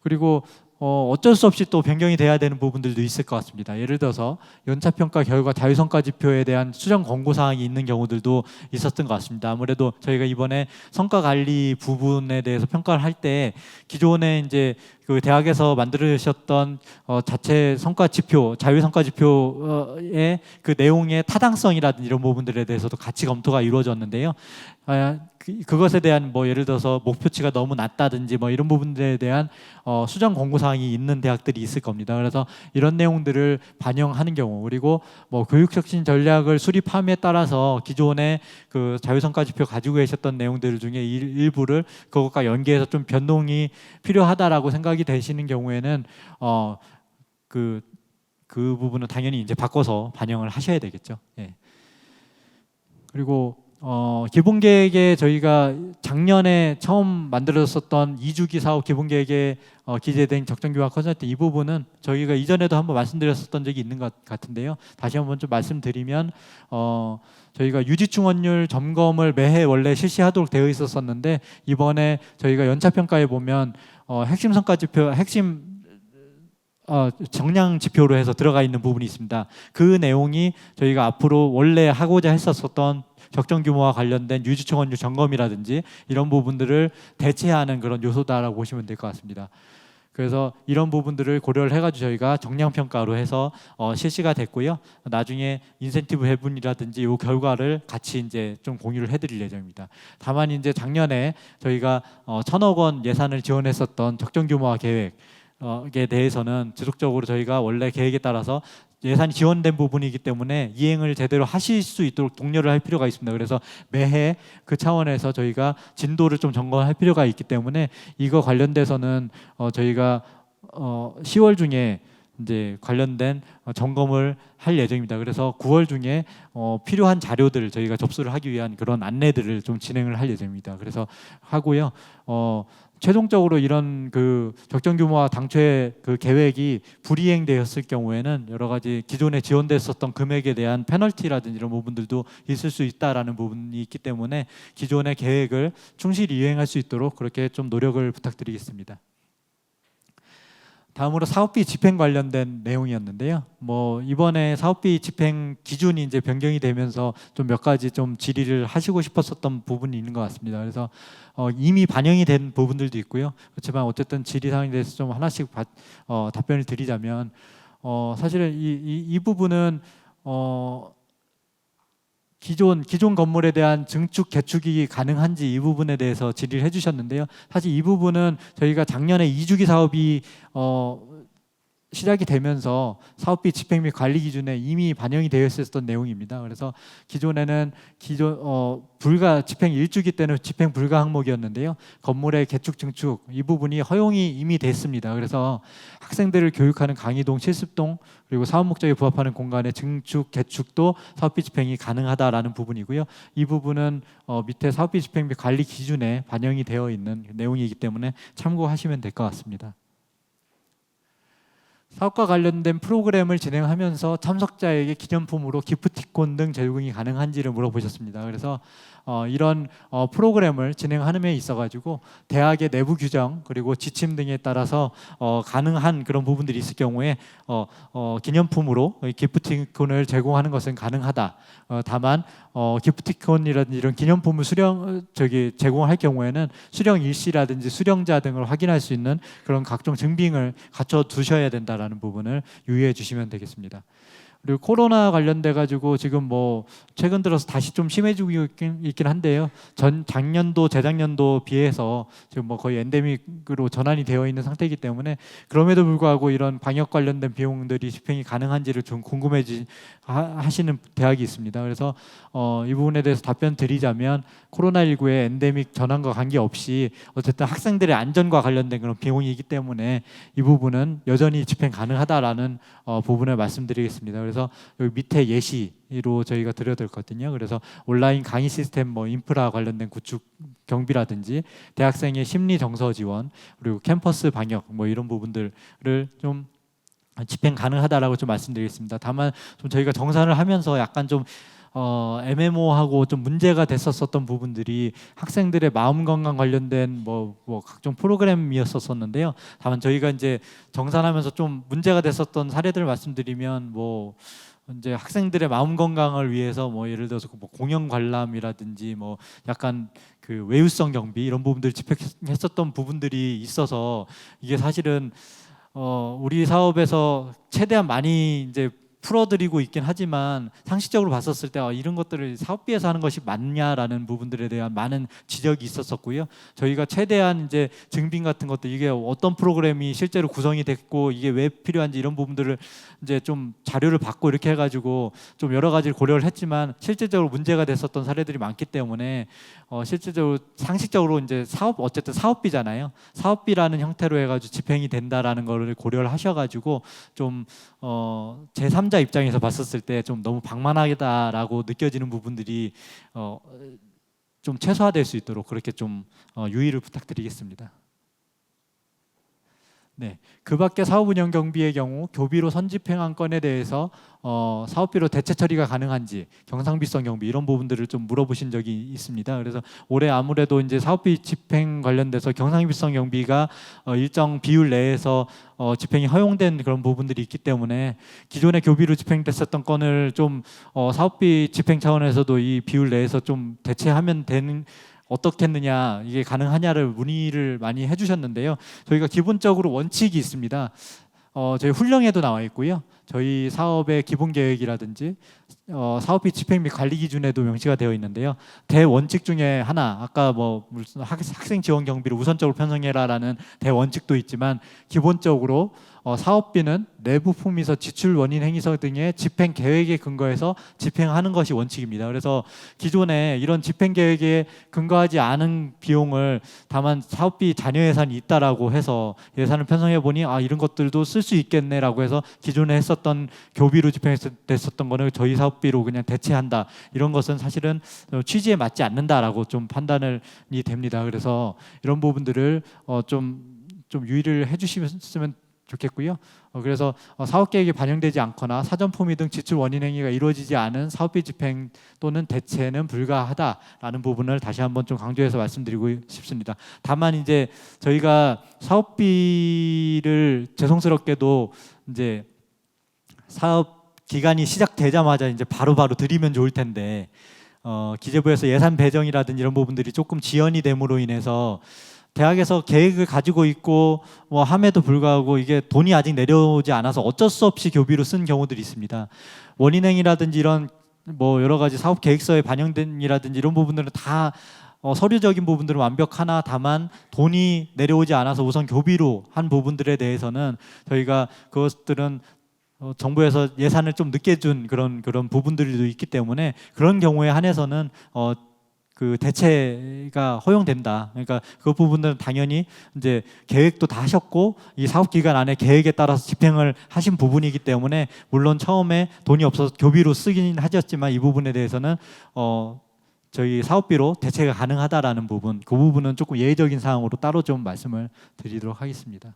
그리고 어쩔 수 없이 또 변경이 돼야 되는 부분들도 있을 것 같습니다. 예를 들어서 연차평가 결과 자유성과지표에 대한 수정 권고사항이 있는 경우들도 있었던 것 같습니다. 아무래도 저희가 이번에 성과관리 부분에 대해서 평가를 할 때 기존에 이제 그 대학에서 만들으셨던 자체 성과지표, 자유성과지표의 그 내용의 타당성이라든지 이런 부분들에 대해서도 같이 검토가 이루어졌는데요. 그것에 대한 뭐 예를 들어서 목표치가 너무 낮다든지 뭐 이런 부분들에 대한 수정 권고사항이 있는 대학들이 있을 겁니다. 그래서 이런 내용들을 반영하는 경우, 그리고 뭐 교육혁신 전략을 수립함에 따라서 기존의 그 자유성과지표 가지고 계셨던 내용들 중에 일부를 그것과 연계해서 좀 변동이 필요하다라고 생각이 되시는 경우에는 그 부분은 당연히 이제 바꿔서 반영을 하셔야 되겠죠. 예. 그리고 기본계획에 저희가 작년에 처음 만들었었던 2주기 사업 기본계획에 기재된 적정교과 컨설팅 이 부분은 저희가 이전에도 한번 말씀드렸었던 적이 있는 것 같은데요. 다시 한번 좀 말씀드리면 저희가 유지충원율 점검을 매해 원래 실시하도록 되어 있었는데 이번에 저희가 연차평가에 보면 핵심 성과지표, 핵심 정량 지표로 해서 들어가 있는 부분이 있습니다. 그 내용이 저희가 앞으로 원래 하고자 했었던 적정 규모와 관련된 유지충원율 점검이라든지 이런 부분들을 대체하는 그런 요소다라고 보시면 될 것 같습니다. 그래서 이런 부분들을 고려를 해가지고 저희가 정량평가로 해서 실시가 됐고요. 나중에 인센티브 배분이라든지 이 결과를 같이 이제 좀 공유를 해드릴 예정입니다. 다만 이제 작년에 저희가 1,000억 원 예산을 지원했었던 적정 규모화 계획에 대해서는 지속적으로 저희가 원래 계획에 따라서 예산이 지원된 부분이기 때문에 이행을 제대로 하실 수 있도록 독려를 할 필요가 있습니다. 그래서 매해 그 차원에서 저희가 진도를 좀 점검할 필요가 있기 때문에 이거 관련돼서는 저희가 10월 중에 이제 관련된 점검을 할 예정입니다. 그래서 9월 중에 필요한 자료들을 저희가 접수를 하기 위한 그런 안내들을 좀 진행을 할 예정입니다. 그래서 하고요. 최종적으로 이런 그 적정 규모와 당초의 그 계획이 불이행되었을 경우에는 여러 가지 기존에 지원됐었던 금액에 대한 페널티라든지 이런 부분들도 있을 수 있다라는 부분이 있기 때문에 기존의 계획을 충실히 이행할 수 있도록 그렇게 좀 노력을 부탁드리겠습니다. 다음으로 사업비 집행 관련된 내용이었는데요. 뭐 이번에 사업비 집행 기준이 이제 변경이 되면서 좀 몇 가지 좀 질의를 하시고 싶었었던 부분이 있는 것 같습니다. 그래서 이미 반영이 된 부분들도 있고요. 그렇지만 어쨌든 질의 사항에 대해서 좀 하나씩 답변을 드리자면 사실은 이 부분은 기존 건물에 대한 증축, 개축이 가능한지 이 부분에 대해서 질의를 해주셨는데요. 사실 이 부분은 저희가 작년에 2주기 사업이 시작이 되면서 사업비 집행 및 관리 기준에 이미 반영이 되어 있었던 내용입니다. 그래서 기존에는 불가 집행 1주기 때는 집행 불가 항목이었는데요. 건물의 개축 증축 이 부분이 허용이 이미 됐습니다. 그래서 학생들을 교육하는 강의동, 실습동 그리고 사업 목적에 부합하는 공간의 증축, 개축도 사업비 집행이 가능하다라는 부분이고요. 이 부분은 밑에 사업비 집행 및 관리 기준에 반영이 되어 있는 내용이기 때문에 참고하시면 될 것 같습니다. 사업과 관련된 프로그램을 진행하면서 참석자에게 기념품으로 기프티콘 등 제공이 가능한지를 물어보셨습니다. 그래서 이런 프로그램을 진행하는 데 있어가지고 대학의 내부 규정 그리고 지침 등에 따라서 가능한 그런 부분들이 있을 경우에 기념품으로 기프티콘을 제공하는 것은 가능하다. 다만 기프티콘이라든지 이런 기념품을 제공할 경우에는 수령 일시라든지 수령자 등을 확인할 수 있는 그런 각종 증빙을 갖춰 두셔야 된다라는 부분을 유의해 주시면 되겠습니다. 그리고 코로나 관련돼 가지고 지금 뭐 최근 들어서 다시 좀 심해지고 있긴 한데요. 작년도 재작년도 비해서 지금 뭐 거의 엔데믹으로 전환이 되어 있는 상태이기 때문에 그럼에도 불구하고 이런 방역 관련된 비용들이 집행이 가능한지를 좀 하시는 대학이 있습니다. 그래서 이 부분에 대해서 답변 드리자면 코로나19의 엔데믹 전환과 관계없이 어쨌든 학생들의 안전과 관련된 그런 비용이기 때문에 이 부분은 여전히 집행 가능하다라는 부분을 말씀드리겠습니다. 그래서 여기 밑에 예시로 저희가 드려드렸거든요. 그래서 온라인 강의 시스템 뭐 인프라 관련된 구축 경비라든지 대학생의 심리 정서 지원 그리고 캠퍼스 방역 뭐 이런 부분들을 좀 집행 가능하다라고 좀 말씀드리겠습니다. 다만 좀 저희가 정산을 하면서 약간 좀 애매모호하고 좀 문제가 됐었던 부분들이 학생들의 마음 건강 관련된 뭐 각종 프로그램이었었는데요. 다만 저희가 이제 정산하면서 좀 문제가 됐었던 사례들을 말씀드리면 뭐 이제 학생들의 마음 건강을 위해서 뭐 예를 들어서 뭐 공연 관람이라든지 뭐 약간 그 외유성 경비 이런 부분들을 집행했었던 부분들이 있어서 이게 사실은 우리 사업에서 최대한 많이 이제 풀어드리고 있긴 하지만 상식적으로 봤었을 때 이런 것들을 사업비에서 하는 것이 맞냐라는 부분들에 대한 많은 지적이 있었었고요. 저희가 최대한 이제 증빙 같은 것도 이게 어떤 프로그램이 실제로 구성이 됐고 이게 왜 필요한지 이런 부분들을 이제 좀 자료를 받고 이렇게 해가지고 좀 여러 가지를 고려를 했지만 실질적으로 문제가 됐었던 사례들이 많기 때문에 실질적으로 상식적으로 이제 어쨌든 사업비잖아요. 사업비라는 형태로 해가지고 집행이 된다라는 거를 고려를 하셔가지고 좀 제3자 입장에서 봤었을 때 좀 너무 방만하다라고 느껴지는 부분들이 좀 최소화될 수 있도록 그렇게 좀 유의를 부탁드리겠습니다. 네, 그 밖에 사업 운영 경비의 경우 교비로 선집행한 건에 대해서 사업비로 대체 처리가 가능한지 경상비성 경비 이런 부분들을 좀 물어보신 적이 있습니다. 그래서 올해 아무래도 이제 사업비 집행 관련돼서 경상비성 경비가 일정 비율 내에서 집행이 허용된 그런 부분들이 있기 때문에 기존의 교비로 집행됐었던 건을 좀 사업비 집행 차원에서도 이 비율 내에서 좀 대체하면 되는 어떻겠느냐 이게 가능하냐를 문의를 많이 해주셨는데요. 저희가 기본적으로 원칙이 있습니다. 저희 훈령에도 나와 있고요. 저희 사업의 기본 계획이라든지 사업비 집행 및 관리 기준에도 명시가 되어 있는데요. 대원칙 중에 하나 아까 뭐 무슨 학생 지원 경비를 우선적으로 편성해라라는 대원칙도 있지만 기본적으로 사업비는 내부 품위서 지출 원인 행위서 등의 집행 계획에 근거해서 집행하는 것이 원칙입니다. 그래서 기존에 이런 집행 계획에 근거하지 않은 비용을 다만 사업비 잔여 예산이 있다라고 해서 예산을 편성해 보니 이런 것들도 쓸 수 있겠네라고 해서 기존에 했었던 교비로 집행됐었던 거는 저희 사업비로 그냥 대체한다. 이런 것은 사실은 취지에 맞지 않는다라고 좀 판단이 됩니다. 그래서 이런 부분들을 좀 유의를 해주시면 좋겠고요. 그래서 사업 계획에 반영되지 않거나 사전 품위 등 지출 원인 행위가 이루어지지 않은 사업비 집행 또는 대체는 불가하다라는 부분을 다시 한번 좀 강조해서 말씀드리고 싶습니다. 다만 이제 저희가 사업비를 죄송스럽게도 이제 사업 기간이 시작되자마자 이제 바로바로 드리면 좋을 텐데 기재부에서 예산 배정이라든지 이런 부분들이 조금 지연이 됨으로 인해서 대학에서 계획을 가지고 있고 뭐 함에도 불구하고 이게 돈이 아직 내려오지 않아서 어쩔 수 없이 교비로 쓴 경우들이 있습니다. 원인행위라든지 이런 뭐 여러 가지 사업 계획서에 반영된이라든지 이런 부분들은 다 서류적인 부분들은 완벽하나 다만 돈이 내려오지 않아서 우선 교비로 한 부분들에 대해서는 저희가 그것들은 정부에서 예산을 좀 늦게 준 그런 부분들도 있기 때문에 그런 경우에 한해서는 그 대체가 허용된다. 그러니까 그 부분들은 당연히 이제 계획도 다 하셨고 이 사업 기간 안에 계획에 따라서 집행을 하신 부분이기 때문에 물론 처음에 돈이 없어서 교비로 쓰긴 하셨지만 이 부분에 대해서는 저희 사업비로 대체가 가능하다라는 부분, 그 부분은 조금 예외적인 사항으로 따로 좀 말씀을 드리도록 하겠습니다.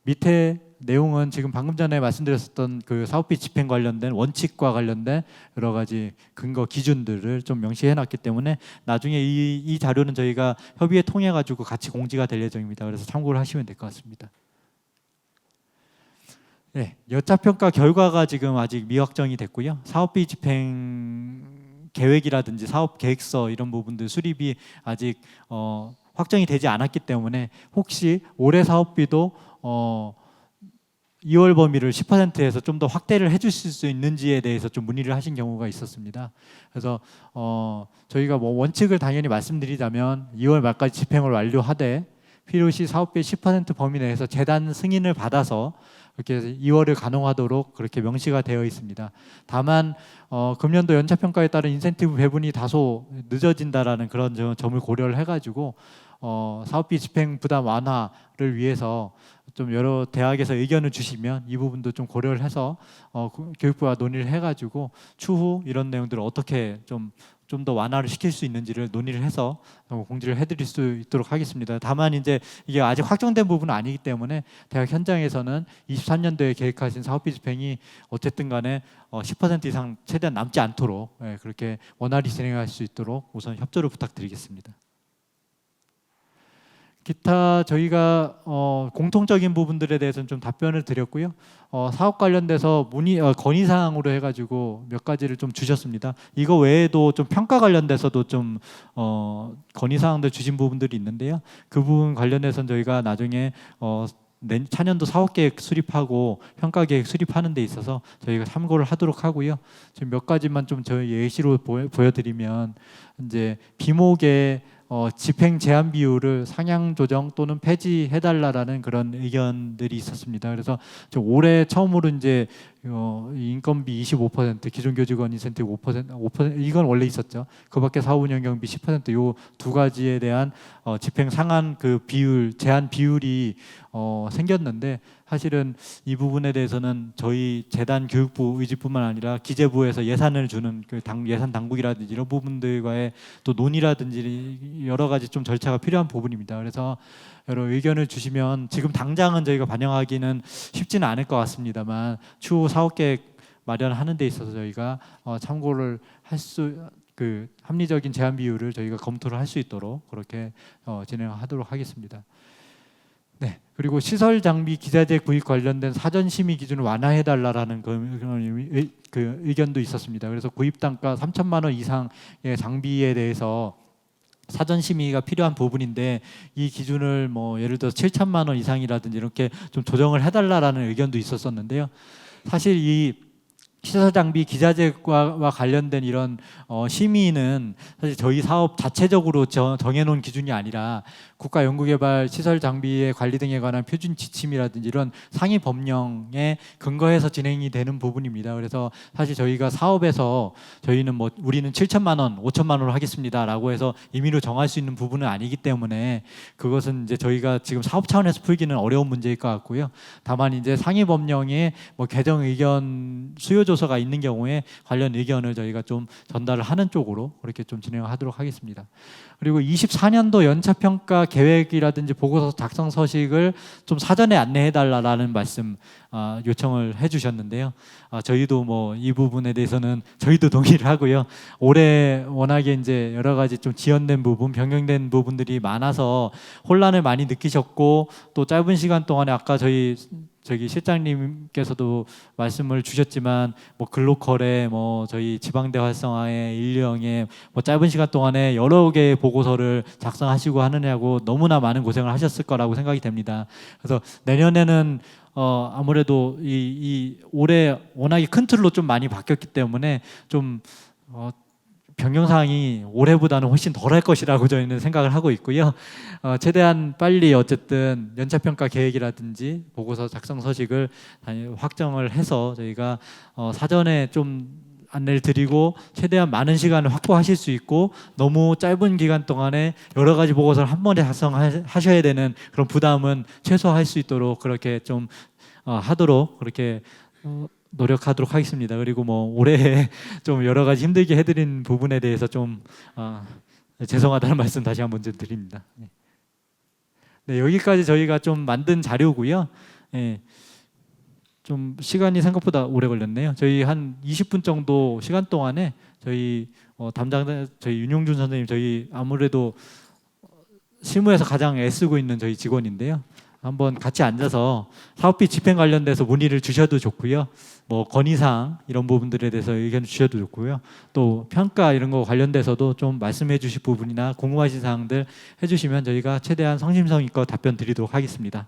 밑에 내용은 지금 방금 전에 말씀드렸었던 그 사업비 집행 관련된 원칙과 관련된 여러 가지 근거 기준들을 좀 명시해 놨기 때문에 나중에 이 자료는 저희가 협의회 통해 가지고 같이 공지가 될 예정입니다. 그래서 참고를 하시면 될 것 같습니다. 네, 여차평가 결과가 지금 아직 미확정이 됐고요. 사업비 집행 계획이라든지 사업 계획서 이런 부분들 수립이 아직 확정이 되지 않았기 때문에 혹시 올해 사업비도 2월 범위를 10%에서 좀 더 확대를 해주실 수 있는지에 대해서 좀 문의를 하신 경우가 있었습니다. 그래서 저희가 뭐 원칙을 당연히 말씀드리자면 2월 말까지 집행을 완료하되 필요시 사업비 10% 범위 내에서 재단 승인을 받아서 그렇게 2월을 가능하도록 그렇게 명시가 되어 있습니다. 다만 금년도 연차평가에 따른 인센티브 배분이 다소 늦어진다라는 그런 점을 고려를 해가지고 사업비 집행 부담 완화를 위해서 좀 여러 대학에서 의견을 주시면 이 부분도 좀 고려를 해서 교육부와 논의를 해가지고 추후 이런 내용들을 어떻게 좀 좀 더 완화를 시킬 수 있는지를 논의를 해서 공지를 해드릴 수 있도록 하겠습니다. 다만 이제 이게 아직 확정된 부분은 아니기 때문에 대학 현장에서는 23년도에 계획하신 사업비 집행이 어쨌든 간에 10% 이상 최대한 남지 않도록 그렇게 원활히 진행할 수 있도록 우선 협조를 부탁드리겠습니다. 기타 저희가 공통적인 부분들에 대해서는 좀 답변을 드렸고요. 사업 관련돼서 문의 건의 사항으로 해가지고 몇 가지를 좀 주셨습니다. 이거 외에도 좀 평가 관련돼서도 좀 건의 사항들 주신 부분들이 있는데요. 그 부분 관련해서는 저희가 나중에 차년도 사업 계획 수립하고 평가 계획 수립하는 데 있어서 저희가 참고를 하도록 하고요. 지금 몇 가지만 좀 저희 예시로 보여드리면 이제 비목의 집행 제한 비율을 상향 조정 또는 폐지해달라라는 그런 의견들이 있었습니다. 그래서 올해 처음으로 이제 인건비 25%, 기존 교직원 인센티브 5% 이건 원래 있었죠. 그밖에 사업 운영 경비 10% 요 두 가지에 대한 집행 상한 그 비율 제한 비율이 생겼는데 사실은 이 부분에 대해서는 저희 재단 교육부 의지뿐만 아니라 기재부에서 예산을 주는 그 예산 당국이라든지 이런 부분들과의 또 논의라든지 여러 가지 좀 절차가 필요한 부분입니다. 그래서 여러 의견을 주시면 지금 당장은 저희가 반영하기는 쉽지는 않을 것 같습니다만 추후 사업계획 마련하는 데 있어서 저희가 참고를 할 수 그 합리적인 제한 비율을 저희가 검토를 할 수 있도록 그렇게 진행하도록 하겠습니다. 네. 그리고 시설 장비 기자재 구입 관련된 사전 심의 기준을 완화해 달라라는 그 의견도 있었습니다. 그래서 구입 단가 3천만 원 이상의 장비에 대해서 사전 심의가 필요한 부분인데 이 기준을 뭐 예를 들어 7천만 원 이상이라든지 이렇게 좀 조정을 해달라라는 의견도 있었었는데요. 사실 이 시설 장비 기자재와 관련된 이런 심의는 사실 저희 사업 자체적으로 정해놓은 기준이 아니라 국가연구개발 시설 장비의 관리 등에 관한 표준 지침이라든지 이런 상위 법령에 근거해서 진행이 되는 부분입니다. 그래서 사실 저희가 사업에서 저희는 뭐 우리는 7천만 원, 5천만 원으로 하겠습니다라고 해서 임의로 정할 수 있는 부분은 아니기 때문에 그것은 이제 저희가 지금 사업 차원에서 풀기는 어려운 문제일 것 같고요. 다만 이제 상위 법령에 뭐 개정 의견 수요 조서가 있는 경우에 관련 의견을 저희가 좀 전달을 하는 쪽으로 그렇게 좀 진행하도록 하겠습니다. 그리고 24년도 연차평가 계획이라든지 보고서 작성 서식을 좀 사전에 안내해달라는 말씀 요청을 해주셨는데요. 저희도 뭐 이 부분에 대해서는 저희도 동의를 하고요. 올해 워낙에 이제 여러 가지 좀 지연된 부분, 변경된 부분들이 많아서 혼란을 많이 느끼셨고 또 짧은 시간 동안에 아까 저기 실장님께서도 말씀을 주셨지만 뭐 글로컬에 뭐 저희 지방대 활성화에 인류영에 뭐 짧은 시간 동안에 여러 개의 보고서를 작성하시고 하느냐고 너무나 많은 고생을 하셨을 거라고 생각이 됩니다. 그래서 내년에는 아무래도 이 올해 워낙에 큰 틀로 좀 많이 바뀌었기 때문에 좀 변경사항이 올해보다는 훨씬 덜할 것이라고 저희는 생각을 하고 있고요. 최대한 빨리 어쨌든 연차평가 계획이라든지 보고서 작성 서식을 확정을 해서 저희가 사전에 좀 안내를 드리고 최대한 많은 시간을 확보하실 수 있고 너무 짧은 기간 동안에 여러 가지 보고서를 한 번에 작성하셔야 되는 그런 부담은 최소화할 수 있도록 그렇게 좀 하도록 그렇게 노력하도록 하겠습니다. 그리고 뭐 올해 좀 여러 가지 힘들게 해드린 부분에 대해서 좀 죄송하다는 말씀 다시 한번 좀 드립니다. 네, 여기까지 저희가 좀 만든 자료고요. 네, 좀 시간이 생각보다 오래 걸렸네요. 저희 한 20분 정도 시간 동안에 저희 담당 저희 윤용준 선생님 저희 아무래도 실무에서 가장 애쓰고 있는 저희 직원인데요. 한번 같이 앉아서 사업비 집행 관련돼서 문의를 주셔도 좋고요. 뭐 건의사항 이런 부분들에 대해서 의견 주셔도 좋고요. 또 평가 이런 거 관련돼서도 좀 말씀해 주실 부분이나 궁금하신 사항들 해주시면 저희가 최대한 성심성의껏 답변 드리도록 하겠습니다.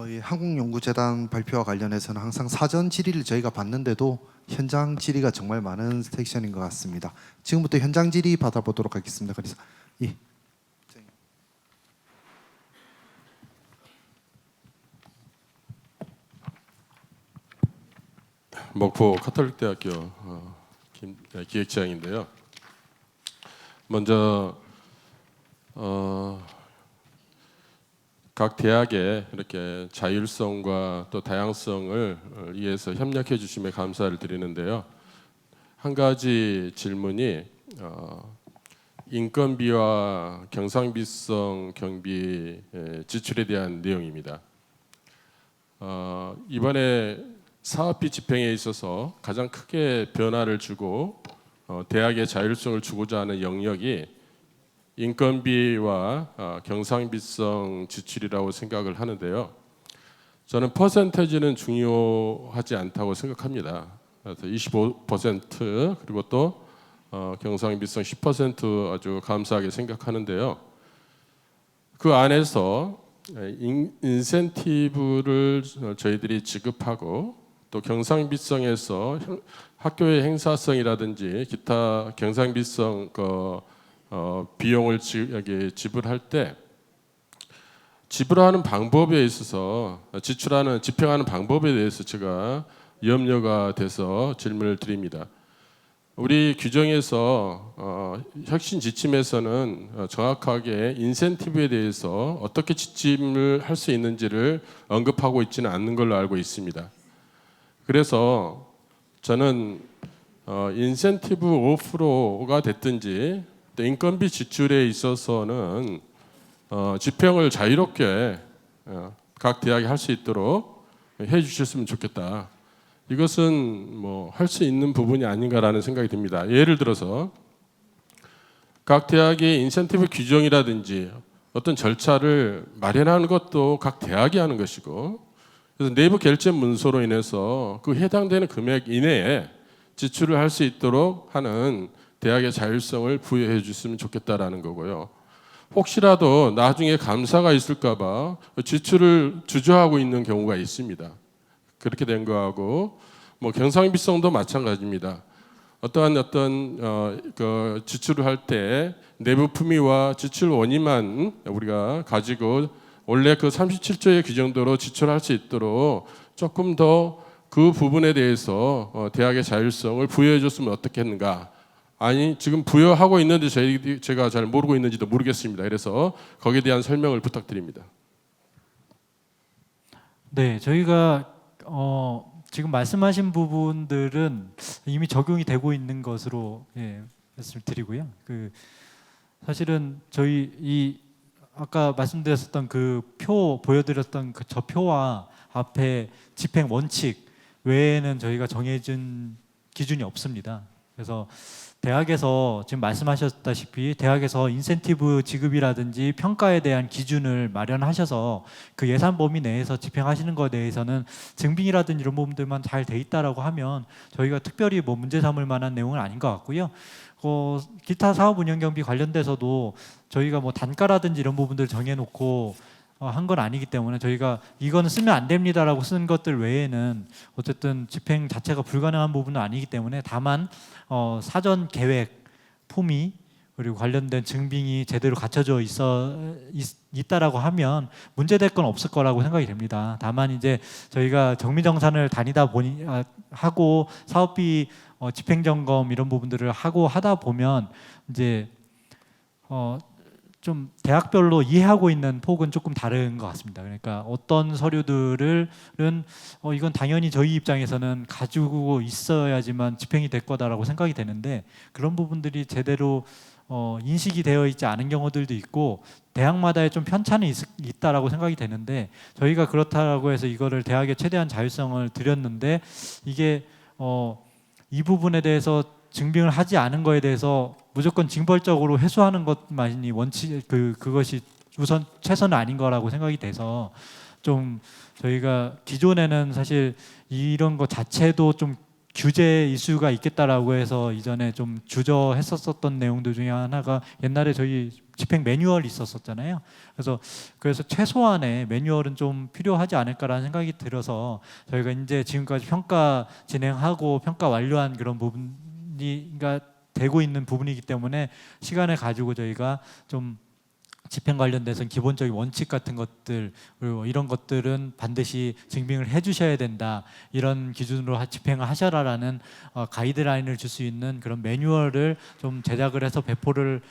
이 한국연구재단 발표와 관련해서는 항상 사전 질의를 저희가 받는데도 현장 질의가 정말 많은 섹션인 것 같습니다. 지금부터 현장 질의 받아보도록 하겠습니다. 그래서 목포 카톨릭대학교 기획지장인데요. 먼저 각 대학에 이렇게 자율성과 또 다양성을 위해서 협력해 주심에 감사를 드리는데요. 한 가지 질문이 인건비와 경상비성 경비 지출에 대한 내용입니다. 이번에 사업비 집행에 있어서 가장 크게 변화를 주고 대학의 자율성을 주고자 하는 영역이 인건비와 경상비성 지출이라고 생각을 하는데요. 저는 퍼센테이지는 중요하지 않다고 생각합니다. 그래서 25% 그리고 또 경상비성 10% 아주 감사하게 생각하는데요. 그 안에서 인센티브를 저희들이 지급하고 또 경상비성에서 학교의 행사성이라든지 기타 경상비성 비용을 지불할 때 지불하는 방법에 있어서 집행하는 방법에 대해서 제가 염려가 돼서 질문을 드립니다. 우리 규정에서 혁신 지침에서는 정확하게 인센티브에 대해서 어떻게 지침을 할 수 있는지를 언급하고 있지는 않는 걸로 알고 있습니다. 그래서 저는 인센티브 5%가 됐든지 또 인건비 지출에 있어서는 집행을 자유롭게 각 대학이 할 수 있도록 해주셨으면 좋겠다. 이것은 뭐 할 수 있는 부분이 아닌가라는 생각이 듭니다. 예를 들어서 각 대학의 인센티브 규정이라든지 어떤 절차를 마련하는 것도 각 대학이 하는 것이고, 그래서 내부 결제 문서로 인해서 그 해당되는 금액 이내에 지출을 할 수 있도록 하는 대학의 자율성을 부여해 줬으면 좋겠다라는 거고요. 혹시라도 나중에 감사가 있을까봐 지출을 주저하고 있는 경우가 있습니다. 그렇게 된 거하고 뭐 경상비성도 마찬가지입니다. 어떠한 그 지출을 할 때 내부 품위와 지출 원인만 우리가 가지고 원래 그 37조의 규정대로 지출할 수 있도록 조금 더 그 부분에 대해서 대학의 자율성을 부여해 줬으면 어떻겠는가. 아니 지금 부여하고 있는데 제가 잘 모르고 있는지도 모르겠습니다. 그래서 거기에 대한 설명을 부탁드립니다. 네, 저희가 지금 말씀하신 부분들은 이미 적용이 되고 있는 것으로 말씀을 드리고요. 사실은 저희 이 아까 말씀드렸었던 그 표 보여드렸던 저 표와 앞에 집행 원칙 외에는 저희가 정해진 기준이 없습니다. 그래서 대학에서 지금 말씀하셨다시피 대학에서 인센티브 지급이라든지 평가에 대한 기준을 마련하셔서 그 예산 범위 내에서 집행하시는 것에 대해서는 증빙이라든지 이런 부분들만 잘 돼 있다라고 하면 저희가 특별히 뭐 문제 삼을 만한 내용은 아닌 것 같고요. 기타 사업 운영 경비 관련돼서도 저희가 뭐 단가라든지 이런 부분들 정해놓고 한 건 아니기 때문에 저희가 이거는 쓰면 안 됩니다라고 쓴 것들 외에는 어쨌든 집행 자체가 불가능한 부분은 아니기 때문에 다만 사전 계획, 품위 그리고 관련된 증빙이 제대로 갖춰져 있다라고 하면 문제될 건 없을 거라고 생각이 됩니다. 다만 이제 저희가 정미정산을 다니다 보니 하고 사업비 집행 점검 이런 부분들을 하고 하다 보면 이제 좀 대학별로 이해하고 있는 폭은 조금 다른 것 같습니다. 그러니까 어떤 서류들은 이건 당연히 저희 입장에서는 가지고 있어야지만 집행이 될 거다라고 생각이 되는데 그런 부분들이 제대로 인식이 되어 있지 않은 경우들도 있고 대학마다의 좀 편차는 있다라고 생각이 되는데 저희가 그렇다고 해서 이거를 대학에 최대한 자율성을 드렸는데 이게 이 부분에 대해서 증빙을 하지 않은 거에 대해서 무조건 징벌적으로 회수하는 것만이 그것이 우선 최선은 아닌 거라고 생각이 돼서 좀 저희가 기존에는 사실 이런 것 자체도 좀 규제 이슈가 있겠다라고 해서 이전에 좀 주저했었던 내용들 중에 하나가 옛날에 저희 집행 매뉴얼이 있었잖아요. 그래서 최소한의 매뉴얼은 좀 필요하지 않을까라는 생각이 들어서 저희가 이제 지금까지 평가 진행하고 평가 완료한 그런 부분이 되고 있는 부분이기 때문에 시간을 가지고 저희가 좀 집행 관련돼서는 기본적인 원칙 같은 것들 그리고 이런 것들은 반드시 증빙을 해주셔야 된다 이런 기준으로 집행을 하셔라라는 가이드라인을 줄 수 있는 그런 매뉴얼을 좀 제작을 해서 배포를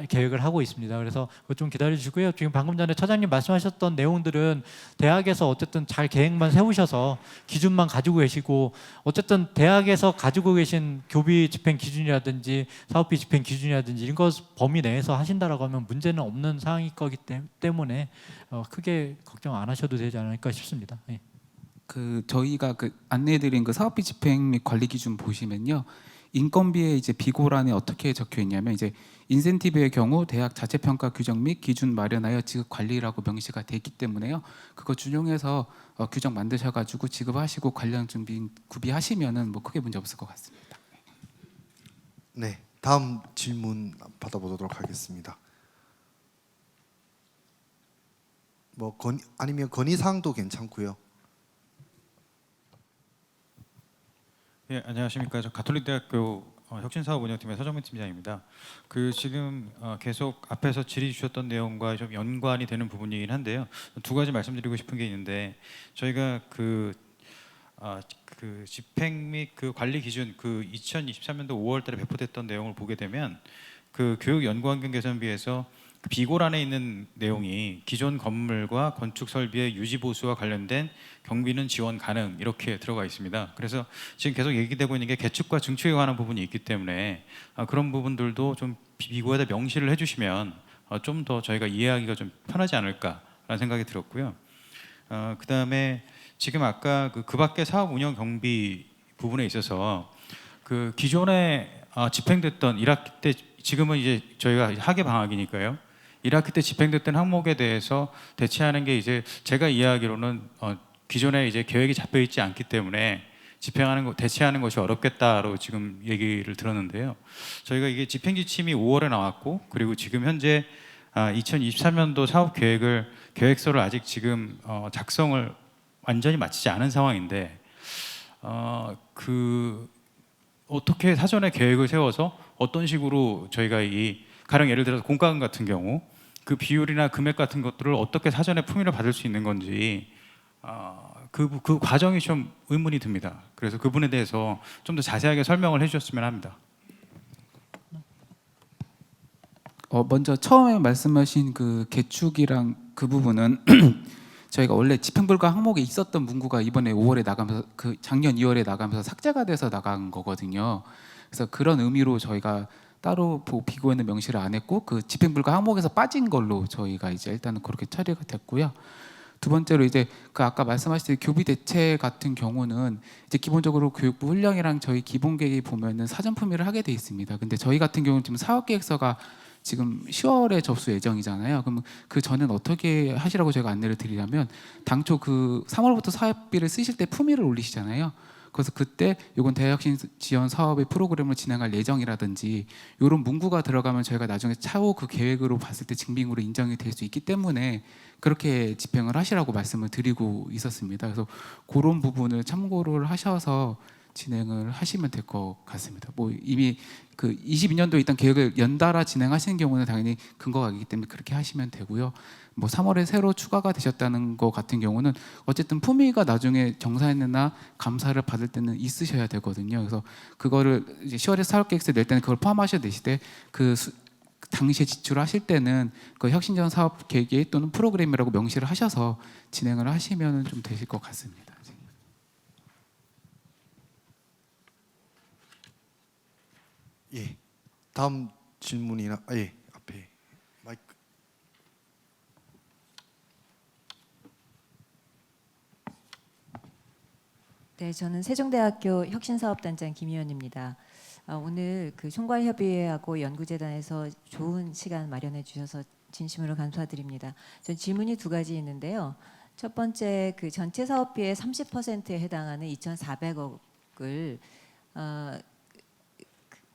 계획을 하고 있습니다. 그래서 그거 좀 기다려주시고요. 지금 방금 전에 처장님 말씀하셨던 내용들은 대학에서 어쨌든 잘 계획만 세우셔서 기준만 가지고 계시고 어쨌든 대학에서 가지고 계신 교비 집행 기준이라든지 사업비 집행 기준이라든지 이런 것 범위 내에서 하신다라고 하면 문제는 없는 사항일 거기 때문에 크게 걱정 안 하셔도 되지 않을까 싶습니다. 예. 그 저희가 그 안내해드린 그 사업비 집행 및 관리 기준 보시면요, 인건비에 이제 비고란에 어떻게 적혀 있냐면 이제 인센티브의 경우 대학 자체 평가 규정 및 기준 마련하여 지급 관리라고 명시가 돼 있기 때문에요. 그거 준용해서 규정 만드셔가지고 지급하시고 관련 준비 구비하시면은 뭐 크게 문제 없을 것 같습니다. 네, 다음 질문 받아보도록 하겠습니다. 뭐 아니면 건의사항도 괜찮고요. 예, 안녕하십니까. 저 가톨릭대학교 혁신사업운영팀의 서정민 팀장입니다. 그 지금 계속 앞에서 질의 주셨던 내용과 좀 연관이 되는 부분이긴 한데요. 두 가지 말씀드리고 싶은 게 있는데 저희가 그 집행 및 그 관리 기준 그 2023년도 5월달에 배포됐던 내용을 보게 되면 그 교육 연구환경 개선비에서 그 비고란에 있는 내용이 기존 건물과 건축 설비의 유지 보수와 관련된 경비는 지원 가능 이렇게 들어가 있습니다. 그래서 지금 계속 얘기되고 있는 게 개축과 증축에 관한 부분이 있기 때문에 그런 부분들도 좀 비고에다 명시를 해주시면 좀 더 저희가 이해하기가 좀 편하지 않을까라는 생각이 들었고요. 그 다음에 지금 아까 그 밖에 사업 운영 경비 부분에 있어서 그 기존에 집행됐던 1학기 때 지금은 이제 저희가 학예 방학이니까요. 1학기 때 집행됐던 항목에 대해서 대체하는 게 이제 제가 이해하기로는 기존에 이제 계획이 잡혀 있지 않기 때문에 대체하는 것이 어렵겠다로 지금 얘기를 들었는데요. 저희가 이게 집행 지침이 5월에 나왔고 그리고 지금 현재 2023년도 사업 계획서를 아직 지금 작성을 완전히 마치지 않은 상황인데 그 어떻게 사전에 계획을 세워서 어떤 식으로 저희가 가령 예를 들어서 공과금 같은 경우 그 비율이나 금액 같은 것들을 어떻게 사전에 품위를 받을 수 있는 건지 그 과정이 좀 의문이 듭니다. 그래서 그 부분에 대해서 좀 더 자세하게 설명을 해주셨으면 합니다. 먼저 처음에 말씀하신 그 개축이랑 그 부분은 저희가 원래 집행불가 항목에 있었던 문구가 이번에 5월에 나가면서 그 작년 2월에 나가면서 삭제가 돼서 나간 거거든요. 그래서 그런 의미로 저희가 따로 비고에는 명시를 안 했고 그 집행불가 항목에서 빠진 걸로 저희가 이제 일단은 그렇게 처리가 됐고요. 두 번째로 이제 그 아까 말씀하신 교비 대체 같은 경우는 이제 기본적으로 교육부 훈령이랑 저희 기본 계획이 보면은 사전 품위를 하게 돼 있습니다. 근데 저희 같은 경우는 지금 사업계획서가 지금 10월에 접수 예정이잖아요. 그럼 그 전엔 어떻게 하시라고 제가 안내를 드리려면 당초 그 3월부터 사업비를 쓰실 때 품위를 올리시잖아요. 그래서 그때 이건 대학신 지원 사업의 프로그램을 진행할 예정이라든지 이런 문구가 들어가면 저희가 나중에 차후 그 계획으로 봤을 때 증빙으로 인정이 될 수 있기 때문에 그렇게 집행을 하시라고 말씀을 드리고 있었습니다. 그래서 그런 부분을 참고를 하셔서 진행을 하시면 될 것 같습니다. 뭐 이미 그 22년도 일단 계획을 연달아 진행하시는 경우는 당연히 근거가 있기 때문에 그렇게 하시면 되고요. 뭐 3월에 새로 추가가 되셨다는 거 같은 경우는 어쨌든 품위가 나중에 정산이나 감사를 받을 때는 있으셔야 되거든요. 그래서 그거를 이제 10월에 사업계획서 낼 때는 그걸 포함하셔야 되시되 당시에 지출하실 때는 그 혁신전 사업 계획 또는 프로그램이라고 명시를 하셔서 진행을 하시면 좀 되실 것 같습니다. 예, 다음 질문이나 예, 앞에 마이크. 네, 저는 세종대학교 혁신사업단장 김희연입니다. 오늘 그 총괄협의회하고 연구재단에서 좋은 시간 마련해 주셔서 진심으로 감사드립니다. 전 질문이 두 가지 있는데요. 첫 번째, 그 전체 사업비의 30%에 해당하는 2,400억을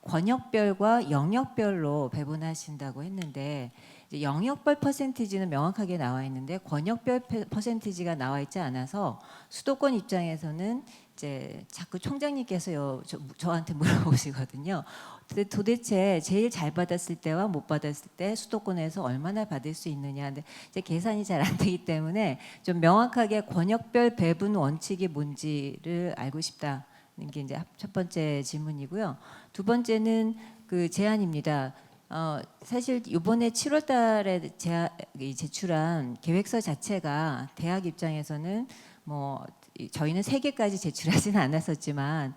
권역별과 영역별로 배분하신다고 했는데 이제 영역별 퍼센티지는 명확하게 나와 있는데 권역별 퍼센티지가 나와 있지 않아서 수도권 입장에서는 이제 자꾸 총장님께서 저한테 물어보시거든요. 근데 도대체 제일 잘 받았을 때와 못 받았을 때 수도권에서 얼마나 받을 수 있느냐. 근데 이제 계산이 잘 안 되기 때문에 좀 명확하게 권역별 배분 원칙이 뭔지를 알고 싶다는 게 이제 첫 번째 질문이고요. 두 번째는 그 제안입니다. 사실 이번에 7월달에 제출한 계획서 자체가 대학 입장에서는 뭐 저희는 3개까지 제출하지는 않았었지만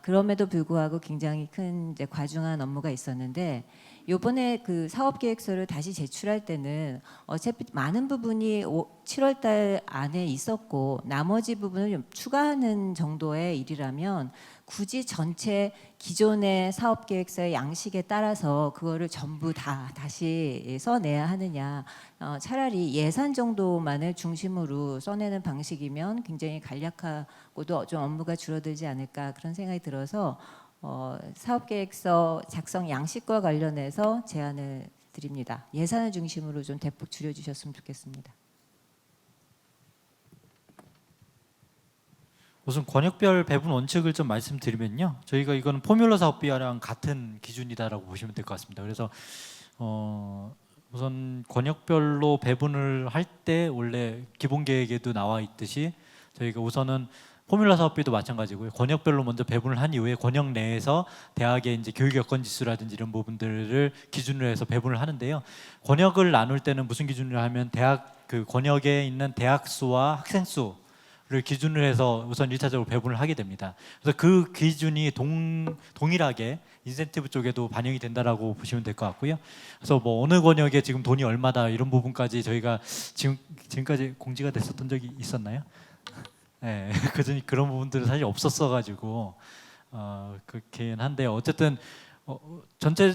그럼에도 불구하고 굉장히 큰 이제 과중한 업무가 있었는데 이번에 그 사업 계획서를 다시 제출할 때는 어차피 많은 부분이 7월달 안에 있었고 나머지 부분을 좀 추가하는 정도의 일이라면 굳이 전체 기존의 사업 계획서의 양식에 따라서 그거를 전부 다 다시 써내야 하느냐. 차라리 예산 정도만을 중심으로 써내는 방식이면 굉장히 간략하고도 좀 업무가 줄어들지 않을까 그런 생각이 들어서 사업계획서 작성 양식과 관련해서 제안을 드립니다. 예산을 중심으로 좀 대폭 줄여주셨으면 좋겠습니다. 우선 권역별 배분 원칙을 좀 말씀드리면요, 저희가 이거는 포뮬러 사업비와랑 같은 기준이다라고 보시면 될 것 같습니다. 그래서 우선 권역별로 배분을 할 때 원래 기본 계획에도 나와 있듯이 저희가 우선은 포뮬러 사업비도 마찬가지고요. 권역별로 먼저 배분을 한 이후에 권역 내에서 대학의 이제 교육 여건 지수라든지 이런 부분들을 기준으로 해서 배분을 하는데요. 권역을 나눌 때는 무슨 기준으로 하면 대학 그 권역에 있는 대학 수와 학생 수를 기준으로 해서 우선 1차적으로 배분을 하게 됩니다. 그래서 그 기준이 동일하게 인센티브 쪽에도 반영이 된다라고 보시면 될 것 같고요. 그래서 뭐 어느 권역에 지금 돈이 얼마다 이런 부분까지 저희가 지금까지 공지가 됐었던 적이 있었나요? 네, 그런 부분들은 사실 없었어가지고 그렇긴 한데 어쨌든 전체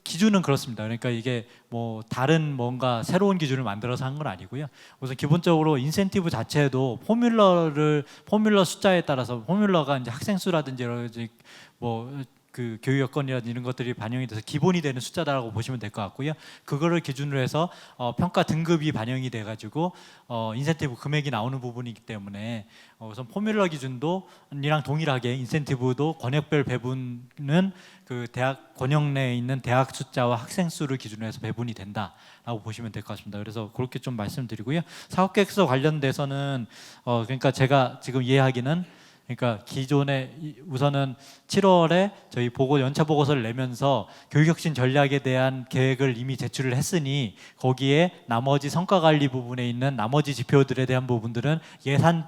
기준은 그렇습니다. 그러니까 이게 뭐 다른 뭔가 새로운 기준을 만들어서 한 건 아니고요. 우선 기본적으로 인센티브 자체도 포뮬러 숫자에 따라서 포뮬러가 이제 학생 수라든지 여러 가지 뭐 그 교육 여건이라든지 이런 것들이 반영이 돼서 기본이 되는 숫자다라고 보시면 될 것 같고요. 그거를 기준으로 해서 평가 등급이 반영이 돼가지고 인센티브 금액이 나오는 부분이기 때문에 우선 포뮬러 기준도랑 동일하게 인센티브도 권역별 배분은 그 대학 권역 내에 있는 대학 숫자와 학생 수를 기준으로 해서 배분이 된다라고 보시면 될 것 같습니다. 그래서 그렇게 좀 말씀드리고요. 사업계획서 관련돼서는 그러니까 제가 지금 이해하기는 그러니까 기존에 우선은 7월에 저희 연차 보고서를 내면서 교육혁신 전략에 대한 계획을 이미 제출을 했으니 거기에 나머지 성과관리 부분에 있는 나머지 지표들에 대한 부분들은 예산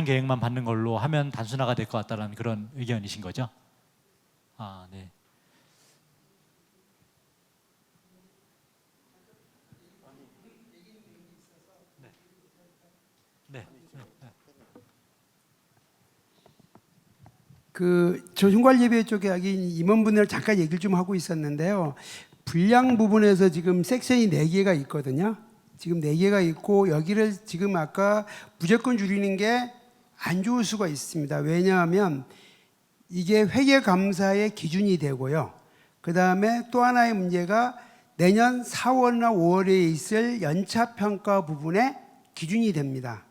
계획만 받는 걸로 하면 단순화가 될 것 같다는 그런 의견이신 거죠? 아, 네. 저 흉관예배 쪽에 임원분들 잠깐 얘기를 좀 하고 있었는데요. 분량 부분에서 지금 섹션이 4개가 있거든요. 지금 4개가 있고 여기를 지금 아까 무조건 줄이는 게 안 좋을 수가 있습니다. 왜냐하면 이게 회계감사의 기준이 되고요. 그 다음에 또 하나의 문제가 내년 4월이나 5월에 있을 연차평가 부분에 기준이 됩니다.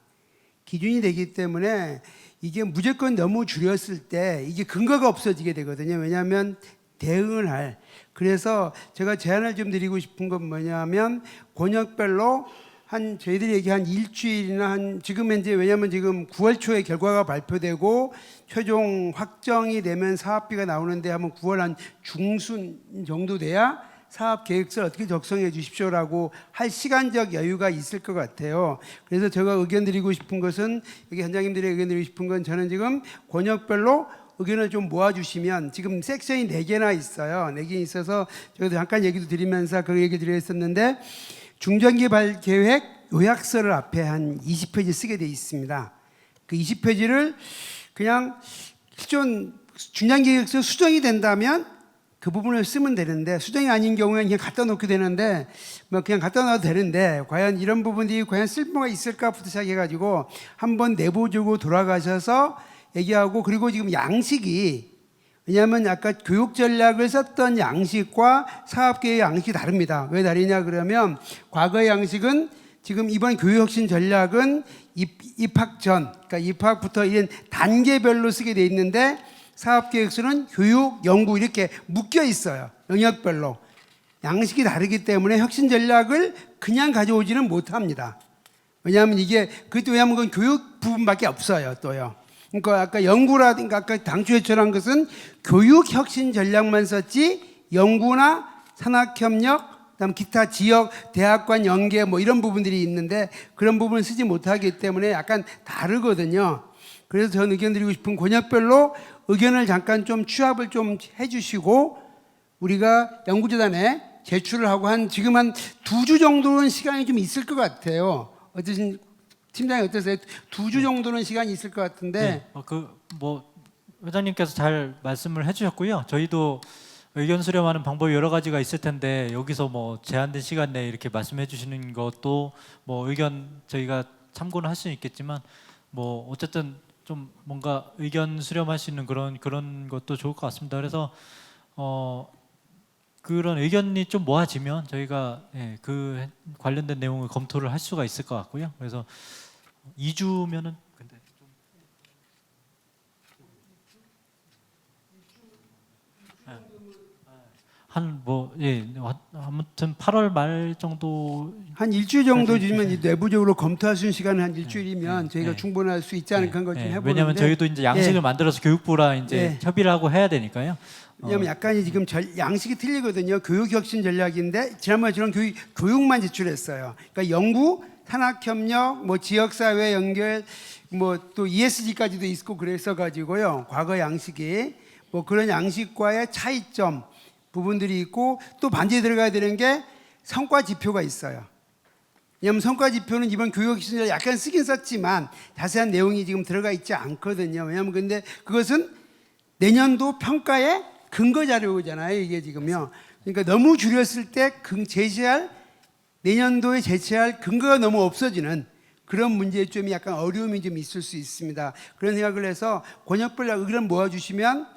기준이 되기 때문에 이게 무조건 너무 줄였을 때 이게 근거가 없어지게 되거든요. 왜냐하면 대응을 할. 그래서 제가 제안을 좀 드리고 싶은 건 뭐냐면 권역별로 저희들이 얘기한 일주일이나 지금 현재 왜냐하면 지금 9월 초에 결과가 발표되고 최종 확정이 되면 사업비가 나오는데 한번 9월 한 중순 정도 돼야 사업 계획서를 어떻게 작성해 주십시오라고 할 시간적 여유가 있을 것 같아요. 그래서 제가 의견 드리고 싶은 것은 여기 현장님들의 의견 드리고 싶은 건 저는 지금 권역별로 의견을 좀 모아주시면 지금 섹션이 4개나 있어요. 4개 있어서 저도 잠깐 얘기도 드리면서 그 얘기 드렸었는데 중장기발 계획 요약서를 앞에 한 20페이지 쓰게 돼 있습니다. 그 20페이지를 그냥 기존 중장기계획서 수정이 된다면 그 부분을 쓰면 되는데 수정이 아닌 경우에는 그냥 갖다 놓게 되는데 뭐 그냥 갖다 놔도 되는데 과연 이런 부분들이 과연 쓸모가 있을까부터 시작해가지고 한번 내부적으로 돌아가셔서 얘기하고 그리고 지금 양식이 왜냐하면 아까 교육 전략을 썼던 양식과 사업계획 양식이 다릅니다. 왜 다르냐 그러면 과거의 양식은 지금 이번 교육혁신 전략은 입학 전, 그러니까 입학부터 이런 단계별로 쓰게 돼 있는데 사업계획서는 교육, 연구 이렇게 묶여 있어요. 영역별로. 양식이 다르기 때문에 혁신 전략을 그냥 가져오지는 못합니다. 왜냐하면 왜냐하면 그건 교육 부분밖에 없어요, 또요. 그러니까 아까 연구라든가 아까 당초에 처한 것은 교육 혁신 전략만 썼지 연구나 산학협력, 그다음 기타 지역 대학 간 연계 뭐 이런 부분들이 있는데 그런 부분을 쓰지 못하기 때문에 약간 다르거든요. 그래서 저는 의견 드리고 싶은 권역별로 의견을 잠깐 좀 취합을 좀 해주시고 우리가 연구재단에 제출을 하고 지금 한 2주 정도는 시간이 좀 있을 것 같아요. 팀장님 어떠세요? 2주 정도는 시간이 있을 것 같은데. 네, 회장님께서 잘 말씀을 해주셨고요. 저희도 의견 수렴하는 방법이 여러 가지가 있을 텐데 여기서 뭐 제한된 시간 내에 이렇게 말씀해 주시는 것도 뭐 의견 저희가 참고는 할 수는 있겠지만 뭐 어쨌든 좀 뭔가 의견 수렴할 수 있는 그런 것도 좋을 것 같습니다. 그래서 그런 의견이 좀 모아지면 저희가 그 관련된 내용을 검토를 할 수가 있을 것 같고요. 그래서 2주면은 근데 아무튼 8월 말 정도 한 일주일 정도 주면 내부적으로 검토할 수 있는 시간은 한 일주일이면 저희가 충분할 수 있지 않을까 그런 걸 좀 해보는데. 왜냐하면 저희도 이제 양식을 만들어서 교육부랑 이제 협의를 하고 해야 되니까요. 왜냐하면 약간 지금 양식이 틀리거든요. 교육혁신 전략인데 지난번에 저는 교육만 제출했어요. 그러니까 연구, 산학협력, 뭐 지역사회 연결, 뭐 또 ESG까지도 있고 그래서 가지고요. 과거 양식이 뭐 그런 양식과의 차이점 부분들이 있고 또 반드시 들어가야 되는 게 성과 지표가 있어요. 왜냐하면 성과 지표는 이번 교육혁신 전략 약간 쓰긴 썼지만 자세한 내용이 지금 들어가 있지 않거든요. 왜냐하면 근데 그것은 내년도 평가의 근거 자료잖아요. 이게 지금요. 그러니까 너무 줄였을 때 내년도에 제시할 근거가 너무 없어지는 그런 문제점이 약간 어려움이 좀 있을 수 있습니다. 그런 생각을 해서 권역별 의견을 모아주시면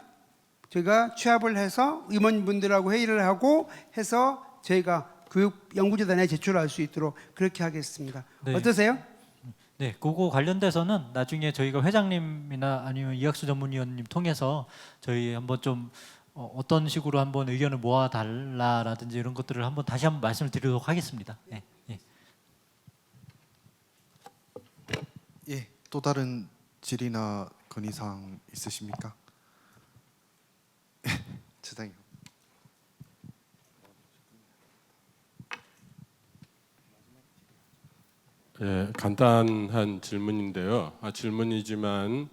저희가 취합을 해서 임원분들하고 회의를 하고 해서 저희가 교육연구재단에 제출할 수 있도록 그렇게 하겠습니다. 네. 어떠세요? 네, 그거 관련돼서는 나중에 저희가 회장님이나 아니면 이학수 전문위원님 통해서 저희 한번 좀 어떤 식으로 한번 의견을 모아달라라든지 이런 것들을 다시 한번 말씀을 드리도록 하겠습니다. 네, 예. 예, 또 다른 질의나 건의사항 있으십니까? 재단님. 간단한 질문인데요. 질문이지만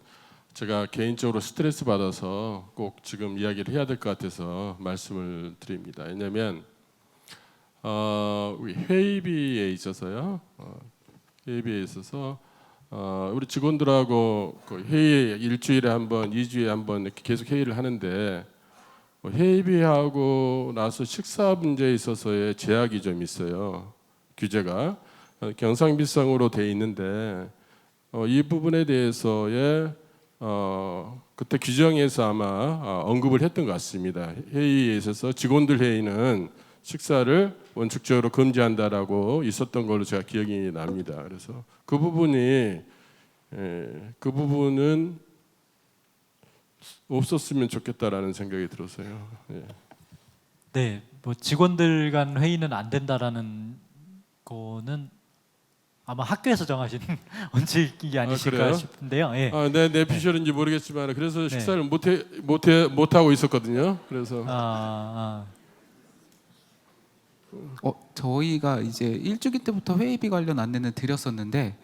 제가 개인적으로 스트레스 받아서 꼭 지금 이야기를 해야 될 것 같아서 말씀을 드립니다. 왜냐하면 우리 회의비에 있어서요. 우리 직원들하고 그 회의 일주일에 한 번, 2주에 한 번 이렇게 계속 회의를 하는데 회의비하고 나서 식사 문제에 있어서의 제약이 좀 있어요. 규제가 경상비상으로 돼 있는데 이 부분에 대해서의 그때 규정에서 아마 언급을 했던 것 같습니다. 회의에 있어서 직원들 회의는 식사를 원칙적으로 금지한다라고 있었던 걸로 제가 기억이 납니다. 그래서 그 부분은 없었으면 좋겠다라는 생각이 들어서요. 예. 네, 뭐 직원들 간 회의는 안 된다라는 거는 아마 학교에서 정하신 원칙이 아니실까 싶은데요. 예. 내 피셜인지 모르겠지만 그래서 식사를 못 하고 있었거든요. 그래서 저희가 이제 일주기 때부터 회의비 관련 안내는 드렸었는데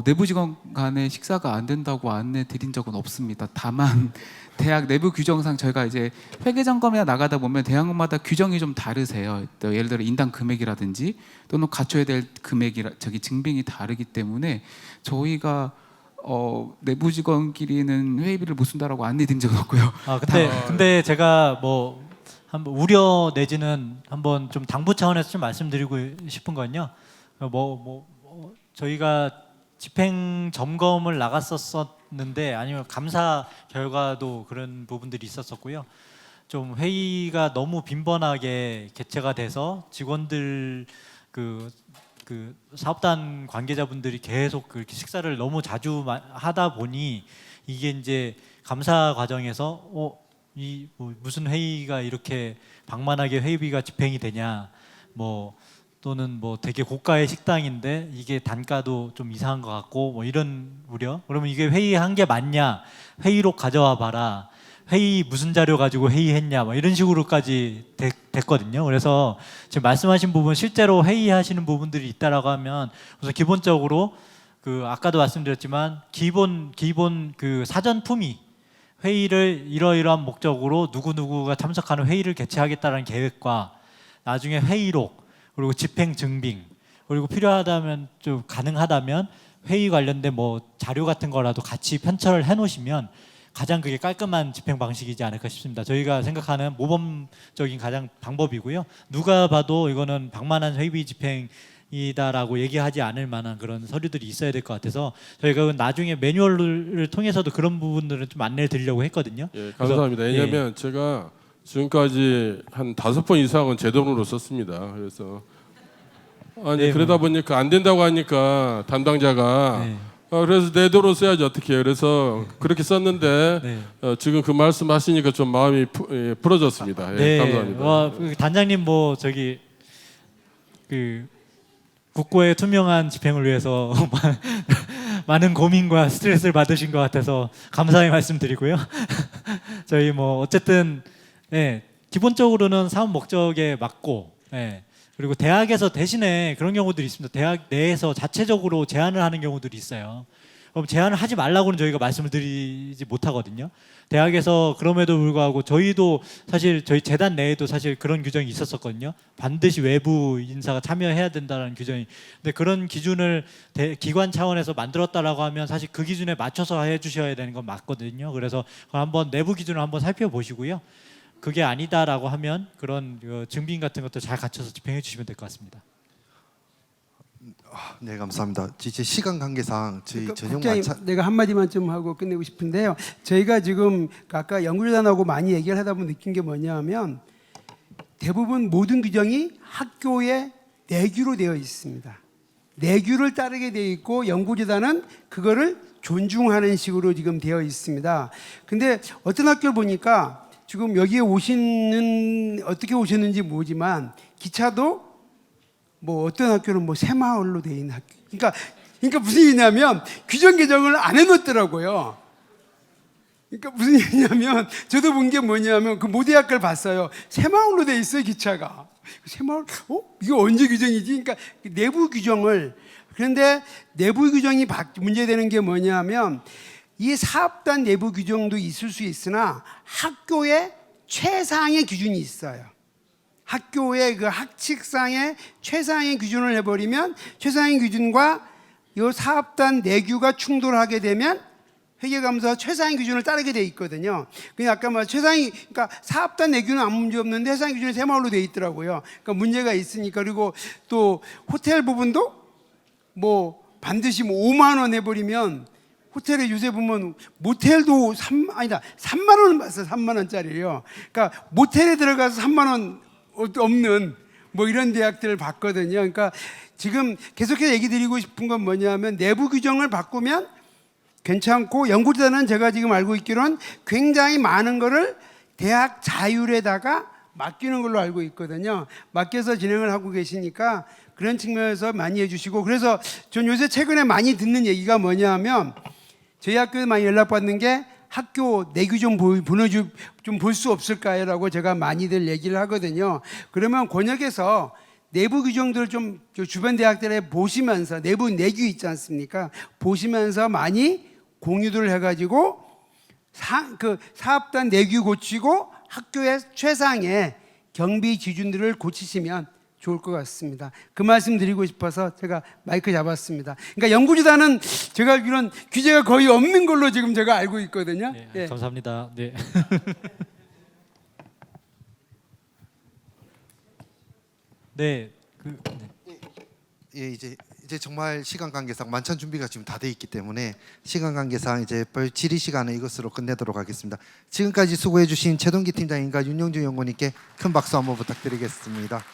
내부 직원 간의 식사가 안 된다고 안내 드린 적은 없습니다. 다만 대학 내부 규정상 저희가 이제 회계 점검에 나가다 보면 대학마다 규정이 좀 다르세요. 또 예를 들어 인당 금액이라든지 또는 갖춰야 될 증빙이 다르기 때문에 저희가 내부 직원끼리는 회의비를 못 쓴다라고 안내 드린 적은 없고요. 근데 제가 뭐 한번 우려 내지는 한번 좀 당부 차원에서 좀 말씀드리고 싶은 건요. 저희가 집행 점검을 나갔었는데 아니면 감사 결과도 그런 부분들이 있었었고요. 좀 회의가 너무 빈번하게 개최가 돼서 직원들 그 사업단 관계자분들이 계속 그렇게 식사를 너무 자주 하다 보니 이게 이제 감사 과정에서 이 뭐 무슨 회의가 이렇게 방만하게 회의비가 집행이 되냐, 뭐 또는 뭐 되게 고가의 식당인데 이게 단가도 좀 이상한 것 같고 뭐 이런 우려. 그러면 이게 회의한 게 맞냐? 회의록 가져와 봐라. 회의 무슨 자료 가지고 회의했냐? 뭐 이런 식으로까지 됐거든요. 그래서 지금 말씀하신 부분 실제로 회의하시는 부분들이 있다라고 하면 우선 기본적으로 그 아까도 말씀드렸지만 기본 그 사전 품위 회의를 이러이러한 목적으로 누구누구가 참석하는 회의를 개최하겠다는 계획과 나중에 회의록 그리고 집행 증빙 그리고 필요하다면 좀 가능하다면 회의 관련된 뭐 자료 같은 거라도 같이 편철을 해놓으시면 가장 그게 깔끔한 집행 방식이지 않을까 싶습니다. 저희가 생각하는 모범적인 가장 방법이고요. 누가 봐도 이거는 방만한 회의비 집행이다라고 얘기하지 않을 만한 그런 서류들이 있어야 될 것 같아서 저희가 나중에 매뉴얼을 통해서도 그런 부분들은 좀 안내를 드리려고 했거든요. 예, 감사합니다. 그래서, 왜냐하면 제가 지금까지 한 5번 이상은 제 돈으로 썼습니다. 그래서 아니 그러다 보니까 안 된다고 하니까 담당자가 그래서 내 돈으로 써야지 어떻게 해요. 그래서 그렇게 썼는데 지금 그 말씀하시니까 좀 마음이 풀어졌습니다. 예, 감사합니다. 그 단장님 뭐 저기 그 국고의 투명한 집행을 위해서 많은 고민과 스트레스를 받으신 것 같아서 감사의 말씀드리고요. 저희 뭐 어쨌든 기본적으로는 사업 목적에 맞고 그리고 대학에서 대신에 그런 경우들이 있습니다. 대학 내에서 자체적으로 제한을 하는 경우들이 있어요. 그럼 제한을 하지 말라고는 저희가 말씀을 드리지 못하거든요. 대학에서 그럼에도 불구하고 저희도 사실 저희 재단 내에도 사실 그런 규정이 있었었거든요. 반드시 외부 인사가 참여해야 된다는 규정이. 근데 그런 기준을 기관 차원에서 만들었다라고 하면 사실 그 기준에 맞춰서 해주셔야 되는 건 맞거든요. 그래서 한번 내부 기준을 한번 살펴보시고요. 그게 아니다라고 하면 그런 증빙 같은 것도 잘 갖춰서 집행해 주시면 될 것 같습니다. 네, 감사합니다. 이제 시간 관계상 저희 저녁 국장님, 만찬 내가 한마디만 좀 하고 끝내고 싶은데요. 저희가 지금 아까 연구재단하고 많이 얘기를 하다 보면 느낀 게 뭐냐면 대부분 모든 규정이 학교의 내규로 되어 있습니다. 내규를 따르게 되어 있고 연구재단은 그거를 존중하는 식으로 지금 되어 있습니다. 근데 어떤 학교를 보니까 지금 여기에 오시는 어떻게 오셨는지 모르지만 기차도 뭐 어떤 학교는 뭐 새마을로 돼 있는 학교. 그러니까 무슨 얘기냐면 규정 개정을 안 해놓더라고요. 그러니까 무슨 얘기냐면 저도 본 게 뭐냐면 그 모대학교를 봤어요. 새마을로 돼 있어요 기차가. 새마을? 이거 언제 규정이지? 그러니까 내부 규정을 그런데 내부 규정이 문제되는 게 뭐냐면 이 사업단 내부 규정도 있을 수 있으나 학교의 최상의 기준이 있어요. 학교의 그 학칙상의 최상의 기준을 해버리면 최상의 기준과 이 사업단 내규가 충돌하게 되면 회계감사가 최상의 기준을 따르게 돼 있거든요. 그냥 아까 말 그러니까 사업단 내규는 아무 문제 없는데 최상의 기준이 새마을로 돼 있더라고요. 그러니까 문제가 있으니까. 그리고 또 호텔 부분도 뭐 반드시 뭐 5만 원 해버리면 호텔에 요새 보면 모텔도 3만 원은 봤어요. 3만 원짜리요. 그러니까 모텔에 들어가서 3만 원 없는 뭐 이런 대학들을 봤거든요. 그러니까 지금 계속해서 얘기 드리고 싶은 건 뭐냐면 내부 규정을 바꾸면 괜찮고 연구재단은 제가 지금 알고 있기로는 굉장히 많은 거를 대학 자율에다가 맡기는 걸로 알고 있거든요. 맡겨서 진행을 하고 계시니까 그런 측면에서 많이 해주시고 그래서 전 요새 최근에 많이 듣는 얘기가 뭐냐면 저희 학교에 많이 연락받는 게 학교 내규 좀 볼 수 없을까요? 라고 제가 많이들 얘기를 하거든요. 그러면 권역에서 내부 규정들을 좀 주변 대학들에 보시면서 내부 내규 있지 않습니까? 보시면서 많이 공유를 해가지고 그 사업단 내규 고치고 학교의 최상의 경비 기준들을 고치시면 좋을 것 같습니다. 그 말씀 드리고 싶어서 제가 마이크 잡았습니다. 그러니까 연구재단은 제가 알기로는 규제가 거의 없는 걸로 지금 제가 알고 있거든요. 네, 예. 감사합니다. 네. 네. 예, 이제 정말 시간 관계상 만찬 준비가 지금 다 돼 있기 때문에 시간 관계상 이제 질의 시간은 이것으로 끝내도록 하겠습니다. 지금까지 수고해 주신 최동기 팀장님과 윤영주 연구원님께 큰 박수 한번 부탁드리겠습니다.